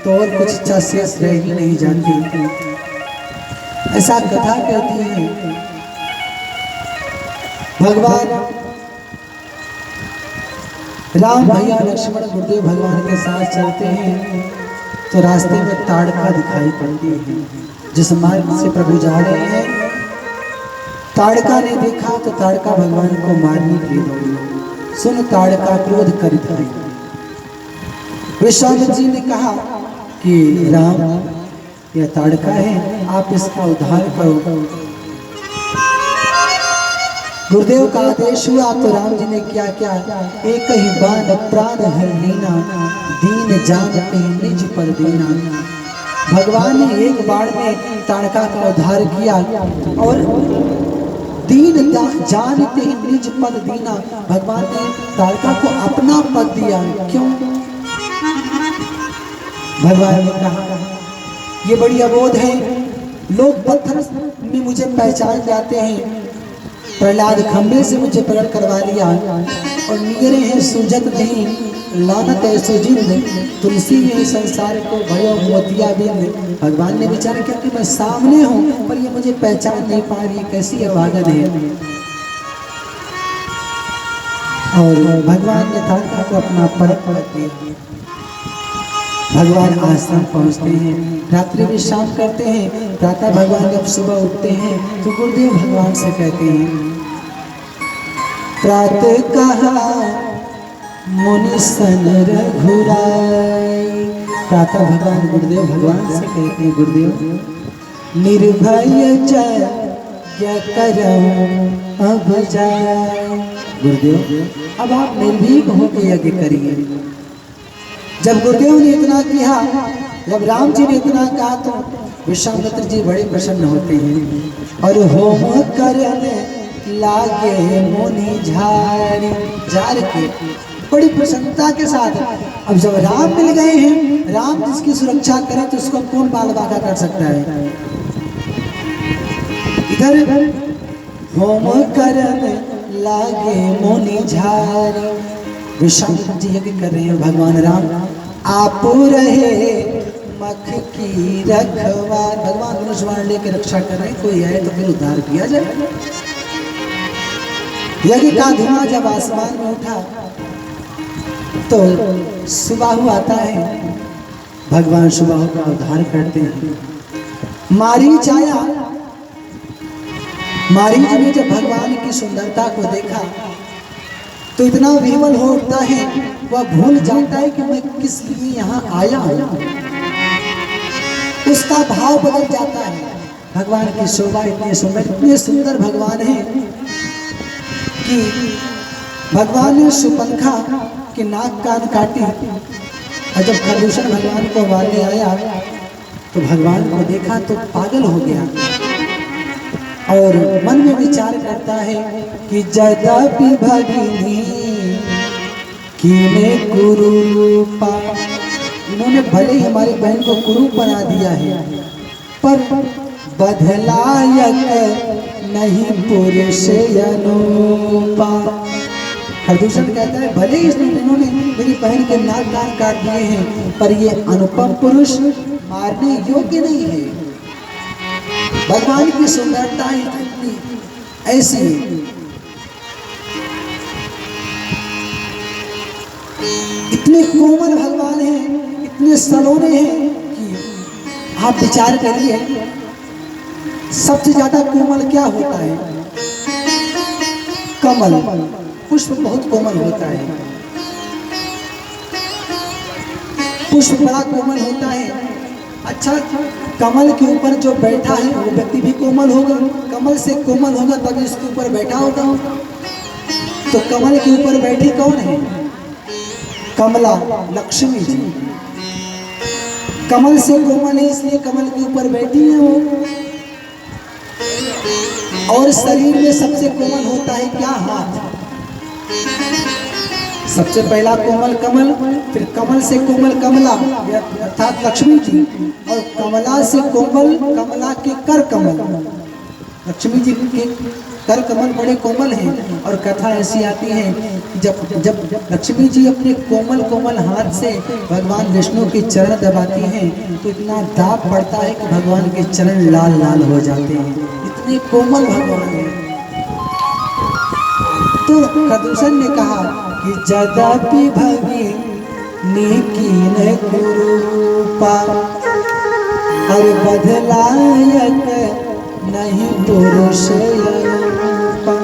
तो और कुछ इच्छा शेष रह ही नहीं जाती। ऐसा कथा कहती है। भगवान राम भैया लक्ष्मण गुरुदेव भगवान के साथ चलते हैं तो रास्ते में ताड़का दिखाई पड़ती है। जिस मार्ग से प्रभु जा रहे हैं, ताड़का ने देखा तो ताड़का भगवान को मारने के लिए दौड़ी। सुन ताड़का क्रोध कर दिखाई। विश्वामित्र जी ने कहा कि राम यह ताड़का है, आप इसका उद्धार करो। गुरुदेव का आदेश हुआ तो राम जी ने क्या क्या, एक ही बाण प्राण हर लीना, दीन जानते निज पर देना। भगवान ने एक बाण में ताड़का का उद्धार किया और दीन जानते निज पद दीना। भगवान ने ताड़का को अपना पद दिया। क्यों? भगवान ने कहा ये बड़ी अबोध है, लोग पत्थर में मुझे पहचान जाते हैं, प्रहलाद खंबे से मुझे प्रकट करवा लिया और निगरे हैं सूझत नहीं, लानत है सुजिंद, तुलसी में संसार को भयो मोतिया बिंद। भगवान ने विचार किया कि मैं सामने हूँ पर ये मुझे पहचान नहीं पा रही, कैसी अभागन है। और भगवान ने ताड़का को अपना पद दिया। भगवान आश्रम पहुँचते हैं, रात्रि विश्राम करते हैं। प्रातः भगवान जब सुबह उठते हैं तो गुरुदेव भगवान से कहते हैं, प्रातः कहा मुनि सन रघुराई। प्रातः भगवान गुरुदेव भगवान से कहते हैं, गुरुदेव निर्भय जय करम अब जाए। गुरुदेव अब आप निर्भीक होकर यज्ञ करिए। जब गुरुदेव ने इतना किया, जब राम जी ने इतना कहा तो विश्वामित्र जी बड़े प्रसन्न होते हैं और होम करने लागे मुनि झार के बड़ी प्रसन्नता के साथ। अब जब राम मिल गए हैं, राम जिसकी सुरक्षा करे तो उसको कौन बाल बाका कर सकता है। इधर होम करने लागे मुनि झारी, विश्वामित्र जी यज्ञ कर रहे हैं। भगवान राम आप रहे मख की रखवार, भगवान धनुष बाण लेकर रक्षा कर रहे हैं। कोई आए तो फिर उद्धार किया जाए। यज्ञ का धुआं जब आसमान में उठा तो सुबाहु आता है, भगवान सुबाहु का उद्धार करते हैं। मारीच आया, मारीच ने जब भगवान की सुंदरता को देखा तो इतना विवल हो उठता है, वह भूल जाता है कि मैं किस लिए यहाँ आया हूँ। उसका भाव बदल जाता है। भगवान की शोभा इतने सुंदर भगवान है कि भगवान ने सुपंखा की नाक कान काटी और जब खरदूषण भगवान को मारने आया तो भगवान को देखा तो पागल हो गया और मन में विचार करता है कि जदापि भगिनी कीने कुरूपा, इन्होंने भले ही हमारी बहन को कुरूप बना दिया है पर बदलायक नहीं पुरुष अनुपा। खरदूषण कहता है भले ही इन्होंने मेरी बहन के नाक कान काट दिए हैं पर ये अनुपम पुरुष मारने योग्य नहीं है। भगवान की सुंदरता इतनी ऐसी इतने कोमल भगवान हैं, इतने सलोने हैं कि आप विचार करिए सबसे ज्यादा कोमल क्या होता है। कमल पुष्प बहुत कोमल होता है, पुष्प बड़ा कोमल होता है। अच्छा कमल के ऊपर जो बैठा है वो व्यक्ति भी कोमल होगा, कमल से कोमल होगा तभी इसके ऊपर बैठा होगा। तो कमल के ऊपर बैठी कौन है? कमला लक्ष्मी जी। कमल से कोमल है इसलिए कमल के ऊपर बैठी है वो। और शरीर में सबसे कोमल होता है क्या? हाथ। सबसे पहला कोमल कमल, फिर कमल से कोमल कमला अर्थात लक्ष्मी जी, और कमला से कोमल कमला के कर कमल। लक्ष्मी जी के कर कमल बड़े कोमल हैं। और कथा ऐसी आती है जब जब लक्ष्मी जी अपने कोमल कोमल हाथ से भगवान विष्णु के चरण दबाती हैं तो इतना दाब पड़ता है कि भगवान के चरण लाल लाल हो जाते हैं, इतने कोमल भगवान हैं। तो खरदूषण ने कहा कि जदापि भगिनी कीने कुरूपा और बदलायक नहीं पुरुष अनुपा।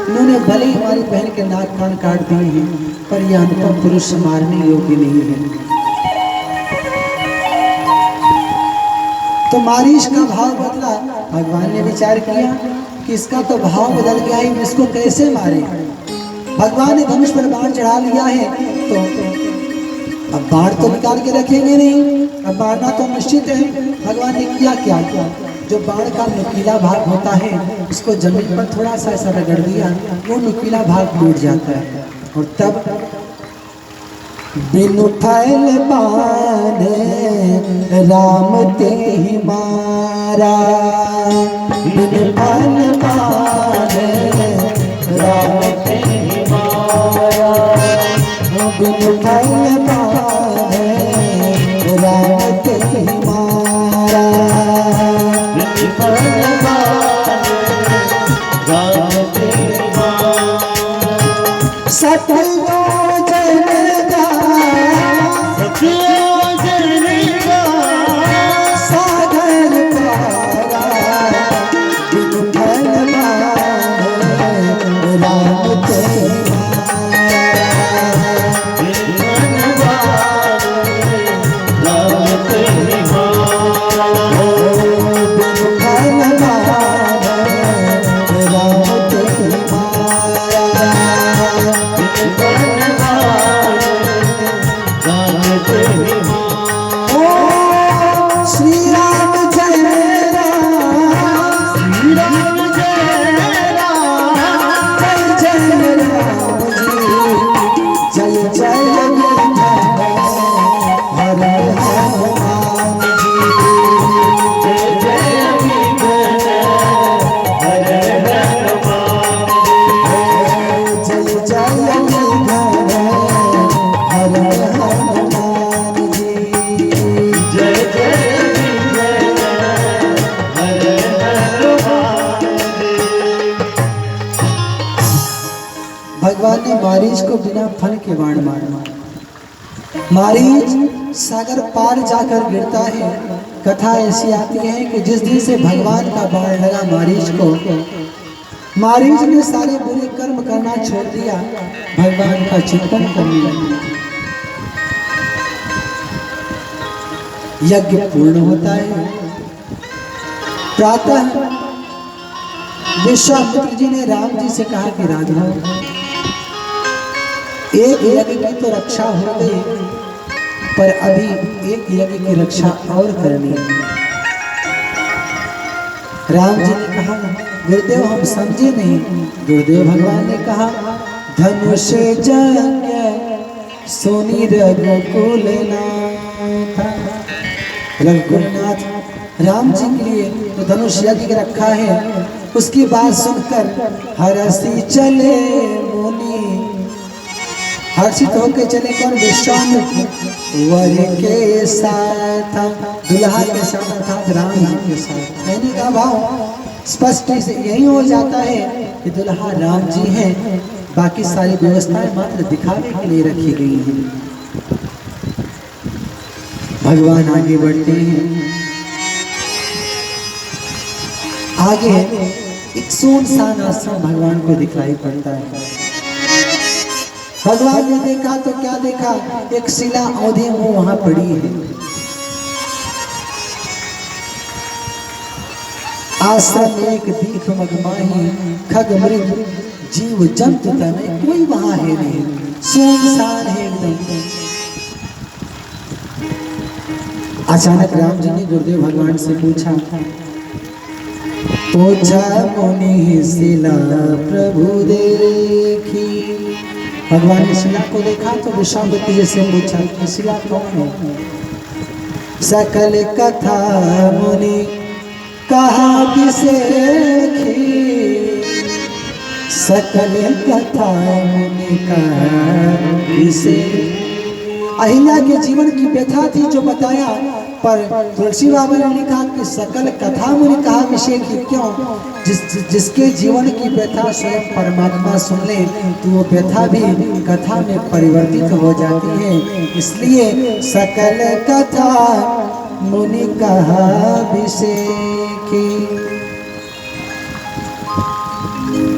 इन्होंने भले ही हमारी बहन के नाक कान काट दिए हैं पर यह अनुपम पुरुष मारने योग्य नहीं है। तो मारीच का भाव बदला। भगवान ने विचार किया कि इसका तो भाव बदल गया है, इसको कैसे मारे। भगवान ने धनुष पर बाण चढ़ा लिया है तो अब बाण तो निकाल के रखेंगे नहीं, अब मारना तो निश्चित है। भगवान ने किया क्या? जो बाण का नुकीला भाग होता है उसको जमीन पर थोड़ा सा ऐसा रगड़ दिया, वो नुकीला भाग टूट जाता है। और तब बिनु फैल बाण राम ते ही मारा, बिनु फैल बाण राम ते ही मारा, बिनु फैल बाण राम ते ही मारा, बिनु फैल बाण राम ते ही मारा। सकल सागर पारा बिनु फैल बाण राम ते मारा। फल के बाण मारना। मारीच सागर पार जाकर गिरता है। कथा ऐसी आती है कि जिस दिन से भगवान का बाण लगा मारीच को, मारीच ने सारे बुरे कर्म करना छोड़ दिया, भगवान का चिंतन करने लगा। यज्ञ पूर्ण होता है। प्रातः विश्वामित्र जी ने राम जी से कहा कि राघव, एक यज्ञ की तो रक्षा हो गई, पर अभी एक यज्ञ की रक्षा और करनी है। राम जी ने कहा, गुरुदेव हम समझे नहीं। गुरुदेव भगवान ने कहा, धनुष यज्ञ सोनी रघुकुलनाथ। रघुकुलनाथ राम जी के लिए तो धनुष यज्ञ रखा है। उसकी बात सुनकर हरसी चले मुनि। हर्षित होकर चले कौन? विश्वामित्र वर के साथ, दुल्हा के साथ अर्थात राम नाम के साथ। कहने का भाव स्पष्ट से यही हो जाता है कि दुल्हा राम जी हैं, बाकी सारी व्यवस्थाएं मात्र दिखावे के लिए रखी गई हैं। भगवान आगे बढ़ते हैं। आगे एक सुनसान आश्रम भगवान को दिखाई पड़ता है। भगवान ने देखा तो क्या देखा? एक शिला औधे मुंह वहां पड़ी है। आश्रम में एक दीख मगमाही खग मृग जीव जंतु तने कोई वहां है नहीं, सुनसान है एकदम। अचानक राम जी ने गुरुदेव भगवान से पूछा, मुनि शिला प्रभु देखी। भगवान ने शिला को देखा तो विश्वामित्र जी से पूछा कि शिला कौन है? सकल कथा मुनि कहा बिसेखी। सकल कथा मुनि कहा बिसेखी। अहिल्या के जीवन की व्यथा थी जो बताया, पर तुलसी बाबा ने लिखा कि सकल कथा मुनि कहा विषय की। क्यों? जिसके जीवन की व्यथा स्वयं परमात्मा सुन ले तो वो व्यथा भी कथा में परिवर्तित हो जाती है। इसलिए सकल कथा मुनि कहा विषय की।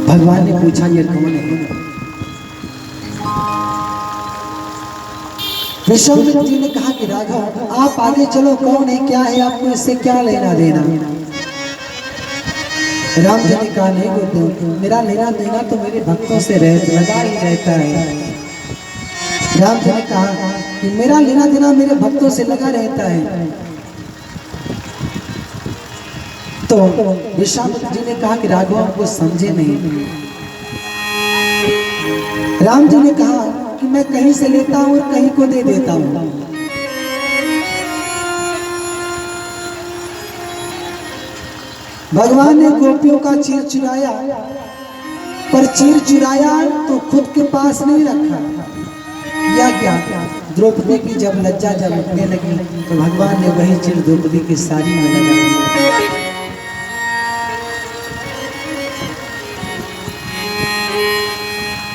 भगवान ने पूछा, ये कौन है? विश्वामित्र जी ने कहा कि राघव आप आगे चलो, कौन है, क्या है, आपको इससे क्या लेना देना? राम जी ने कहा, नहीं गुरुदेव, मेरा लेना देना तो मेरे भक्तों से लगा ही रहता है। राम जी ने कहा कि मेरा लेना देना मेरे भक्तों से लगा रहता है। तो विश्वामित्र जी ने कहा कि राघव आपको समझे नहीं। राम जी ने कहा कि मैं कहीं से लेता हूं और कहीं को दे देता हूं। भगवान ने गोपियों का चीर चुराया, पर चीर चुराया तो खुद के पास नहीं रखा। या क्या? द्रौपदी की जब लज्जा जब उठने लगी तो भगवान ने वही चीर द्रौपदी की साड़ी में लगा दिया।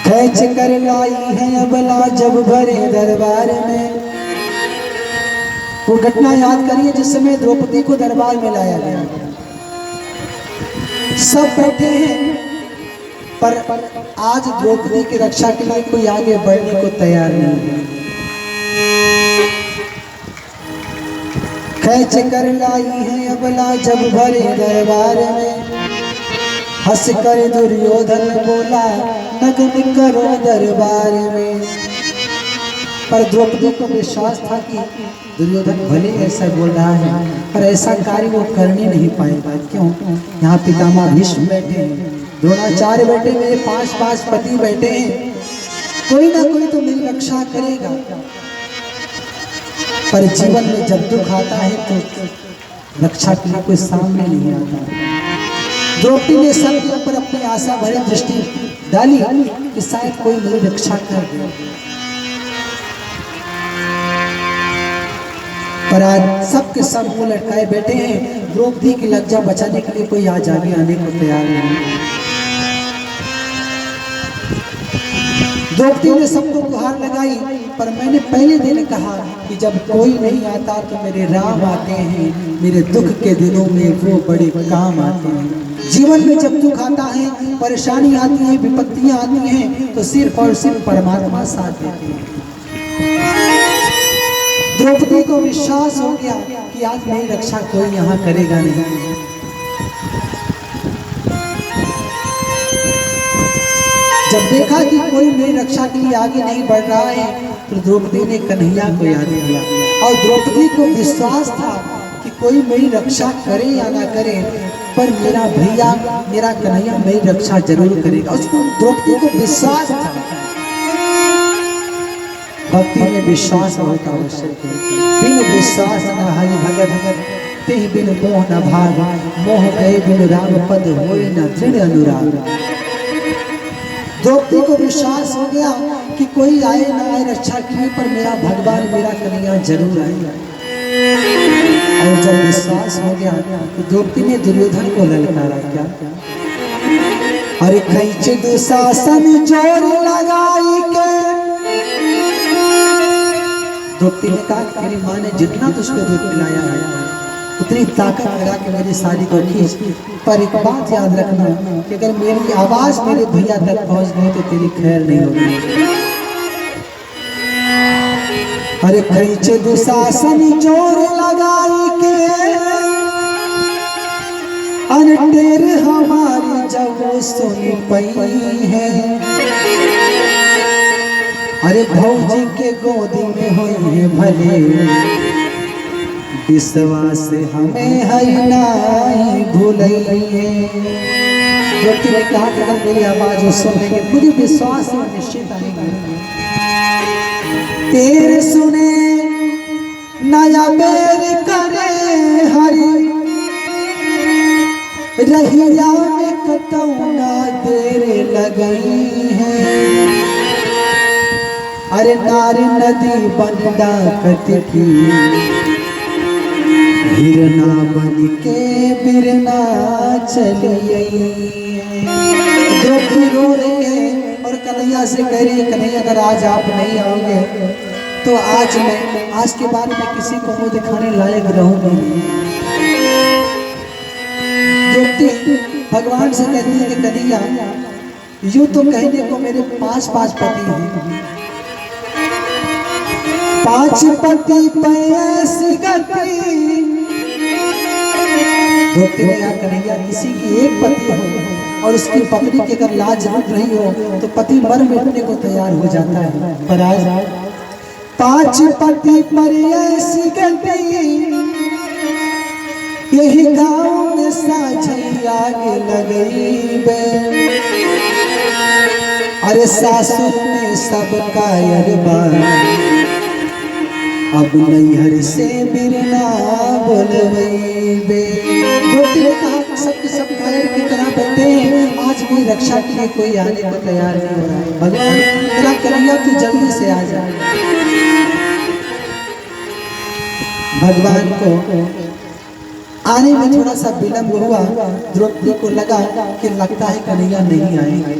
खैच कर लाई है अबला जब भरे दरबार में। वो घटना याद करिए जिस समय द्रौपदी को दरबार में लाया गया। सब बैठे हैं, पर आज द्रौपदी की रक्षा के लिए कोई आगे बढ़ने को तैयार नहीं है। खैच कर लाई है अबला जब भरे दरबार में। हंस कर दुर्योधन बोला नग्न करो दरबार में। पर द्रौपदी को विश्वास था कि दुर्योधन भले ऐसा बोल रहा है, पर ऐसा कार्य वो करने नहीं पाएगा। क्यों? यहाँ पितामह भीष्म बैठे हैं, द्रोणाचार्य बैठे, मेरे 5 पति बैठे हैं, कोई ना कोई तो मेरी रक्षा करेगा। पर जीवन में जब दुख आता है तो रक्षा के लिए कोई सामने नहीं आता। द्रौपदी ने सबके ऊपर अपनी आशा भरी दृष्टि डाली कि शायद कोई मेरी रक्षा कर दे। पर आज सबके सब मुंह लटकाए बैठे हैं। द्रौपदी की लज्जा बचाने के लिए कोई आज आगे आने को तैयार नहीं। द्रौपदी ने सबको गुहार लगाई, पर मैंने पहले दिन कहा कि जब कोई नहीं आता तो मेरे राम आते हैं, मेरे दुख के दिनों में वो बड़े काम आते हैं। जीवन में जब दुख आता है, परेशानी आती है, विपत्तियां आती हैं, तो सिर्फ और सिर्फ परमात्मा साथ देते हैं। द्रौपदी को विश्वास हो गया कि आज मेरी रक्षा कोई यहाँ करेगा नहीं। जब देखा कि कोई मेरी रक्षा के लिए आगे नहीं बढ़ रहा है, तो द्रौपदी ने कन्हैया को याद किया, और द्रौपदी को विश्वास था कि कोई मेरी रक्षा करे या ना करे, पर मेरा भैया, मेरा कन्हैया मेरी रक्षा जरूर करेगा। उसको द्रौपदी को विश्वास था। भक्ति में विश्वास बहुत आवश्यक है। बिन विश्वास न हरि भगत, तेहि बिन मोह न भाग, मोह गए बिन राम पद होय न दृढ़ अनुराग। द्रौपदी को विश्वास हो गया कि कोई आए ना आए रक्षा की, पर मेरा भगवान, मेरा कन्हैया जरूर आएगा। और जब विश्वास हो गया तो द्रौपदी ने दुर्योधन को ललकारा क्या, अरे खैचे दुशासन जोर लगाई के। द्रौपदी ने कहा कि तेरी माँ ने जितना तुझको दूध पिलाया है उतनी ताकत लगा के मेरी साड़ी को खींच, पर एक बात याद रखना कि अगर मेरी आवाज मेरे भैया तक पहुंच गई तो तेरी खैर नहीं होगी। अरे खैचे दुशासन जोर लगाई के, अनटेर हमारी जब सुनी पई है, अरे भौजी के गोदी में हुई है भले, विश्वास हमें है नहीं भूलिए। द्रौपदी ने कहा कि अगर मेरी आवाज वो सुन लेंगे, मुझे विश्वास है निश्चित आएगी। तेरे सुने नया बेर करे हरि, रहिया में कतौना देर लगई है, अरे नारी नदी बंदा कतकी, हिरना बन के बिरना चलिए। द्रौपदी रो रही है और कन्हैया से कह रही है, कन्हैया अगर आज आप नहीं आओगे तो आज के बाद मैं किसी को मुंह दिखाने लायक रहूंगी। द्रौपदी भगवान से कहती है कि कन्हैया, यूं तो कहने को मेरे 5 पति हैं, 5 पति पैसी गति। द्रौपदी ने कहा कन्हैया, किसी की एक पति हो और उसकी पत्नी की अगर लाज रुक रही हो तो पति मर मिटने को तैयार हो जाता है, पर आज 5 पति पर ऐसी गति, यही गाँव में साझी आग लगई बे, अरे सासुर में सबका अरबा, अब नैहर से बिरना बोलबई बे। द्रौपदी ने कहा सबके सब कायर की तरह बैठे हैं, आज भी रक्षा के लिए कोई आने को तैयार नहीं हो रहा है। भगवान तेरा कन्हैया तू जल्दी से आ जा। भगवान को आने में थोड़ा सा विलंब हुआ। द्रौपदी को लगा कि लगता है कन्हैया नहीं आएंगे।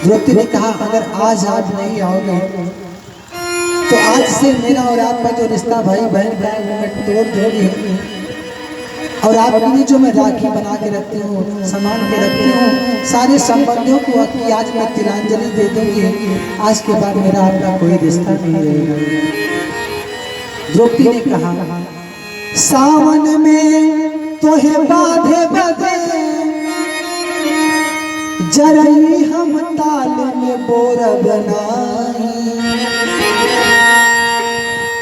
द्रौपदी ने कहा अगर आज आप नहीं आओगे तो आज से मेरा और आपका जो रिश्ता भाई बहन का है वो मैं तोड़ दूंगी, और आपके लिए जो मैं राखी बना के रखती हूँ, सामान के रखती हूँ, सारे संबंधियों को कि आज मैं तिलांजलि दे दूंगी। आज के बाद मेरा आपका कोई रिश्ता नहीं रहेगा। द्रौपदी ने कहा सावन में तोहे बाधे बधे, जरई हम ताल में बोर बनाई,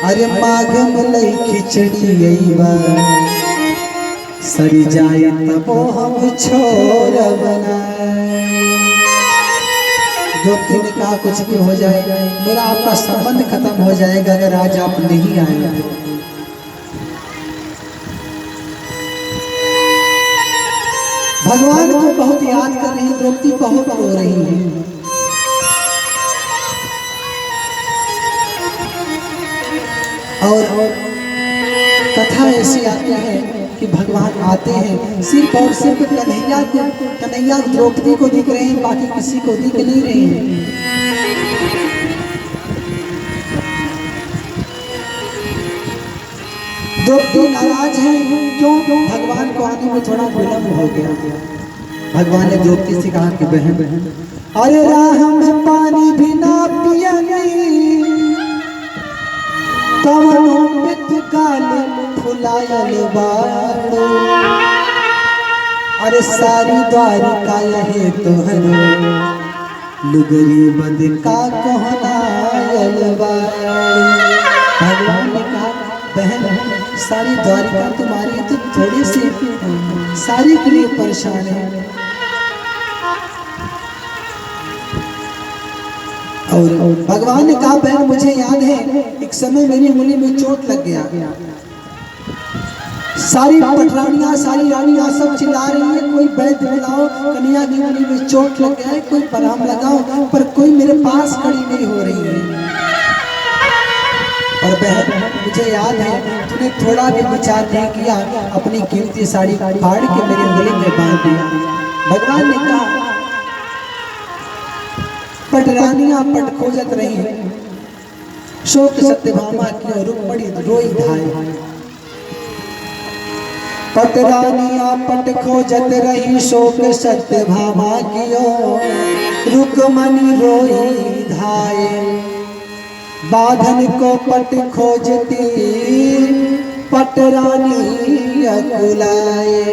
अरे माघ मलई खिचड़ी अइबा, सरी जाए तबो हम छोर बनाए। द्रौपदी ने कहा कुछ भी हो जाए, मेरा आपका संबंध खत्म हो जाएगा अगर आज आप नहीं आए। भगवान को बहुत याद कर रही है, द्रौपदी बहुत रो रही है। और कथा ऐसी आती है कि कि भगवान आते हैं सिर्फ और सिर्फ कन्हैया द्रौपदी को दिख रहे हैं, बाकी किसी को दिख नहीं रहे हैं। द्रौपदी नाराज है, क्यों? भगवान को आने में थोड़ा विलम्ब हो गया। भगवान ने द्रौपदी से कहा कि बहन, अरे राह में पानी भी ना पियनी, तवनो पे तू गाल फुलायल बाड़ो, अरे सारी द्वारिका यहे तोहरो, लुगरी बद का कोहनायल बाड़ो। भगवान ने कहा बहन सारी द्वारिका तुम्हारी तो थोड़ी सी सारी के लिए परेशान है। और भगवान ने कहा बहन मुझे याद है एक समय मेरी उंगली में चोट लग गया, सारी पटरानियां सारी रानियां सब चिल्ला रही है कोई वैद्य बुलाओ, कन्हैया की उंगली में चोट लग गया है, कोई पराम लगाओ, पर कोई मेरे पास खड़ी नहीं हो रही है। और बहन मुझे याद है तूने थोड़ा भी विचार नहीं किया, अपनी कीमती साड़ी फाड़ के मेरी उंगली में बांध दिया। भगवान ने कहा पटरानियां पट खोजत रही, शोक सत्यभामा की रुक्मणी रोई धाय। पटरानियां पट खोजत रही, शोक सत्यभामा की रुक्मणी रोई धाय। बाधन को पट खोजती पटरानी अकुलाए,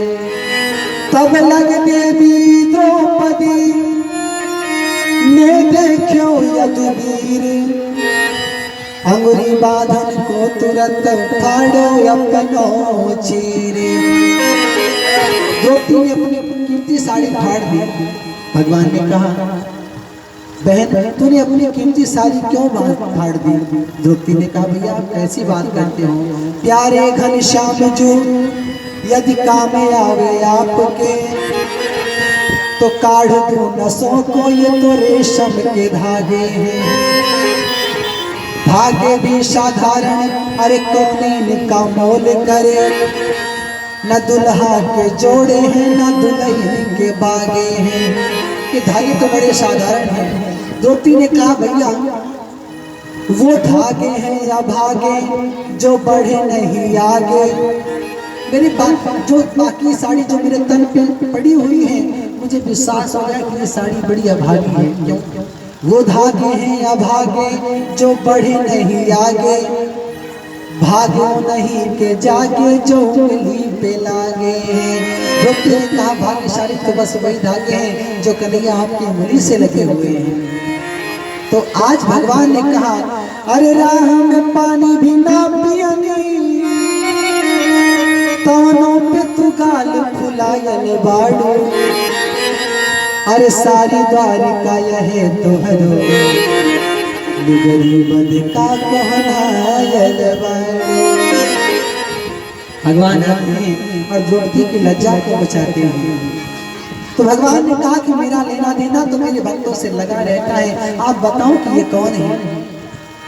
तब लग देवी द्रौपदी ने देखो यदुवीर, अंगुरी बाधन को तुरंत फाड़ो अपनो चीरे। द्रौपदी ने अपनी कीमती साड़ी फाड़ दी। भगवान ने कहा बहन तूने अपनी कीमती साड़ी क्यों फाड़ दी? द्रौपदी ने कहा भैया आप कैसी बात करते हो, प्यारे घनश्याम जो यदि काम आवे आपके, तो काढ़ दो नसों को, ये तो रेशम के धागे हैं। धागे भी साधारण अरे कौन का मोल करे, न दुल्हा के जोड़े हैं न दुल्हन के बागे हैं। ये धागे तो बड़े साधारण हैं। द्रौपदी ने कहा भैया वो धागे हैं या भागे जो बढ़े नहीं आगे, मेरी जो बाकी साड़ी जो मेरे तन पे पड़ी हुई है मुझे विश्वास हो गया कि ये साड़ी बड़ी अभागी है। क्यों? वो धागे हैं अभागे जो बढ़े नहीं आगे, भागो नहीं के जागे जो उंगली पे लागे। द्रौपदी ने कहा भाग्यशाली तो बस वही धागे हैं जो कन्हैया आपकी उंगली से लगे हुए हैं। तो आज भगवान ने कहा अरे राह में पानी भी ना पियनी, तवनों पे तू गाल फुलायल बाड़ो, अरे सारी द्वारिका यहे तोहरो, लुगरी बद का कोहनायल बाड़ो। भगवान आते हैं और द्रौपदी की लज्जा को बचाते हैं। तो भगवान ने कहा कि मेरा लेना देना तो मेरे भक्तों से लगा रहता है, आप बताओ कि ये कौन है?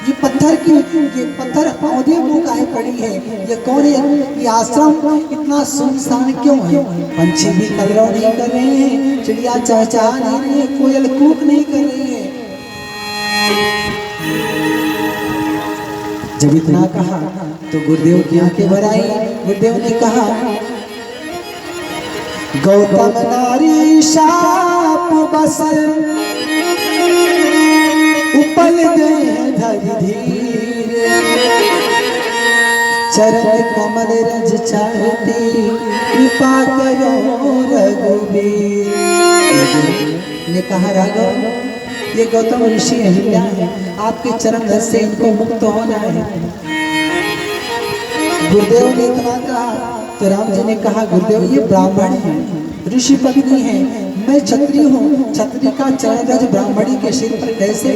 ये पत्थर पौधे को काहे पड़ी है? ये कौन है? ये आश्रम इतना सुनसान क्यों है? पंछी भी कलरव नहीं कर रहे हैं, चिड़िया चहचहा नहीं रही है, कोयल कूक नहीं कर रही है। जब इतना कहा तो गुरुदेव की आंखें भर आई। गुरुदेव ने कहा गौतम नारी शाप बसर, उपल गए धरि धीरे, चरण कमल रज चाहती, कृपा करो रघुबीर। ने कहा राघव ये गौतम ऋषि अहिल्या है, आपके चरण रज से इनको मुक्त होना है। गुरुदेव ने इतना कहा तो राम जी ने कहा गुरुदेव ये ब्राह्मण है, ऋषि पत्नी है, मैं क्षत्रिय हूँ, क्षत्रिय का चरण रज ब्राह्मणी के सिर पर कैसे?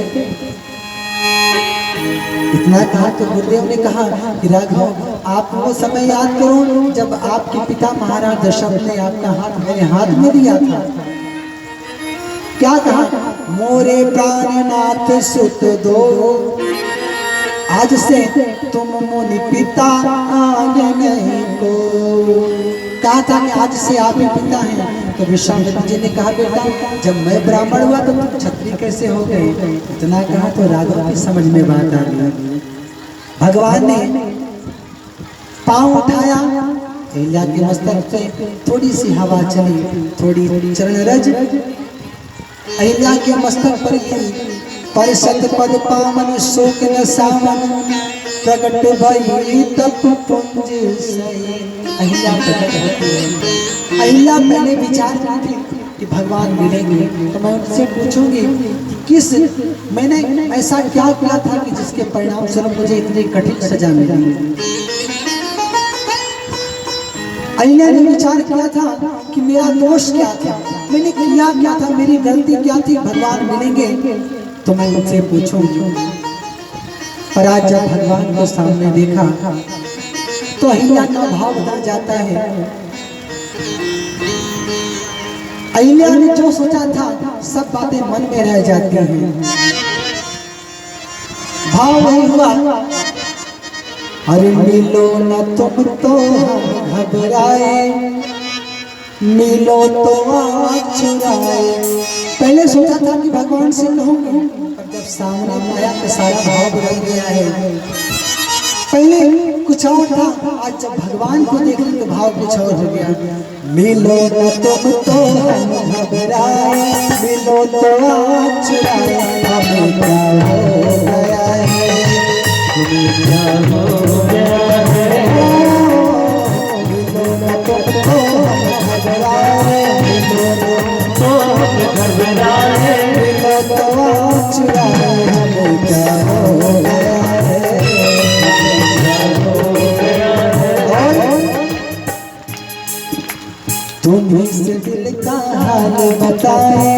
इतना कहा तो गुरुदेव ने कहा कि राघव आप वो समय याद करो जब आपके पिता महाराज दशरथ ने आपका हाथ मेरे हाथ में दिया था। क्या कहा? मोरे प्राणनाथ सुत दो, आज से तुम मुनि पिता आगे नहीं को। कहा था कि आज से आप ही पिता हैं। तो विश्वामित्र जी ने कहा बेटा जब मैं ब्राह्मण हुआ तो तुम क्षत्रिय कैसे हो गए। इतना कहा तो राजा की समझ में बात आ गई। भगवान ने पांव उठाया, अहिल्या के मस्तक पे थोड़ी सी हवा चली, थोड़ी चरण रज अहिल्या के मस्तक पर गिरी। पर सत पद पावन शोक न सावन प्रकट भई तप पुंज सही। अहिल्या प्रकट होती है। अहिल्या पहले विचार करती कि भगवान मिलेंगे तो मैं उनसे पूछूंगी किस मैंने ऐसा क्या किया था कि जिसके परिणाम स्वरूप मुझे इतनी कठिन सजा मिली। अहिल्या ने विचार किया था कि मेरा दोष क्या था, मैंने किया क्या था, मेरी गलती क्या थी। भगवान मिलेंगे तो मैं उनसे पूछूंगी। पर आज जब भगवान को सामने देखा तो अहिल्या का भाव बदल जाता है। अहिल्या ने जो सोचा था सब बातें मन में रह जाती हैं। भाव वही हुआ, अरे मिलो न तुम तो हम घबराए, मिलो तो आँख चुराए। पहले सोचा था कि भगवान से कहूंगी, पर जब सामने आया तो सारा भाव बदल गया है। पहले कुछ और था, आज जब भगवान को देख तो भाव कुछ और हो गया। मिलो न तुम तो हम घबराए, मिलो तो आँख चुराए, हमें क्या हो गया है, तुम्हें क्या हो गया है। मिलो न तुम तो हम घबराए, मिलो तो घबराए मिलो तो आँख चुराए, हमें क्या हो गया है, तुम्हीं से दिल का हाल बताए,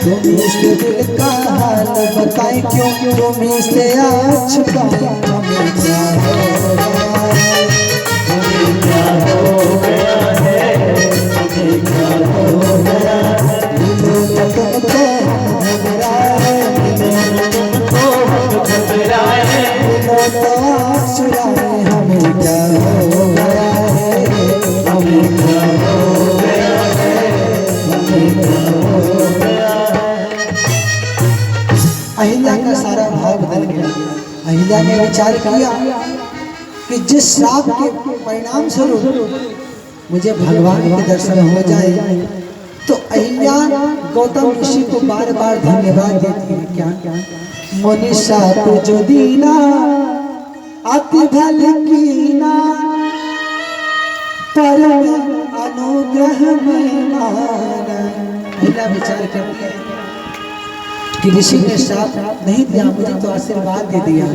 तुम्हीं से दिल का हाल बताए, क्यों तुम्हीं से आज छुपाए, हमें क्या हो गया है, तुम्हें क्या हो गया है, तुम्हें क्या हो गया है। मिलो न तुम तो हम घबराए, तुमको घबराए मिलो तो आँख चुराए, हमें क्या हो गया है, हमें क्या हो गया है, हमें क्या हो गया है। अहिल्या का सारा भाव बदल गया। अहिल्या ने विचार किया कि जिस श्राप के परिणाम स्वरूप मुझे भगवान के दर्शन हो जाए, तो अहिल्या गौतम ऋषि को बार बार धन्यवाद देती है। क्या मुनि शाप जो दीना अति भल कीना, परम अनुग्रह में माना। अहिल्या विचार करती है कि ऋषि ने श्राप नहीं दिया, मुझे तो आशीर्वाद दे दिया।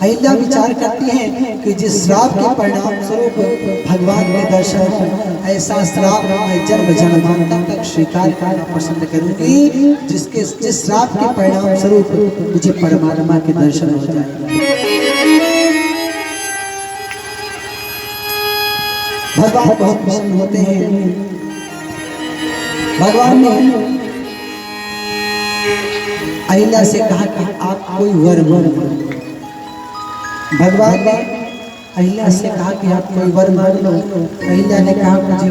अहिल्या विचार करती है कि जिस श्राप के परिणाम स्वरूप भगवान के दर्शन हो, ऐसा श्राप मैं जन्म जन्मांतर तक स्वीकार करना पसंद करूंगी जिस श्राप के परिणाम स्वरूप मुझे परमात्मा के दर्शन हो जाए। भगवान बहुत प्रसन्न होते हैं। भगवान ने अहिल्या से कहा कि आप कोई वर मांगो। भगवान ने अहिल्या से कहा कि आप कोई वर मांग लो। अहिल्या ने कहा मुझे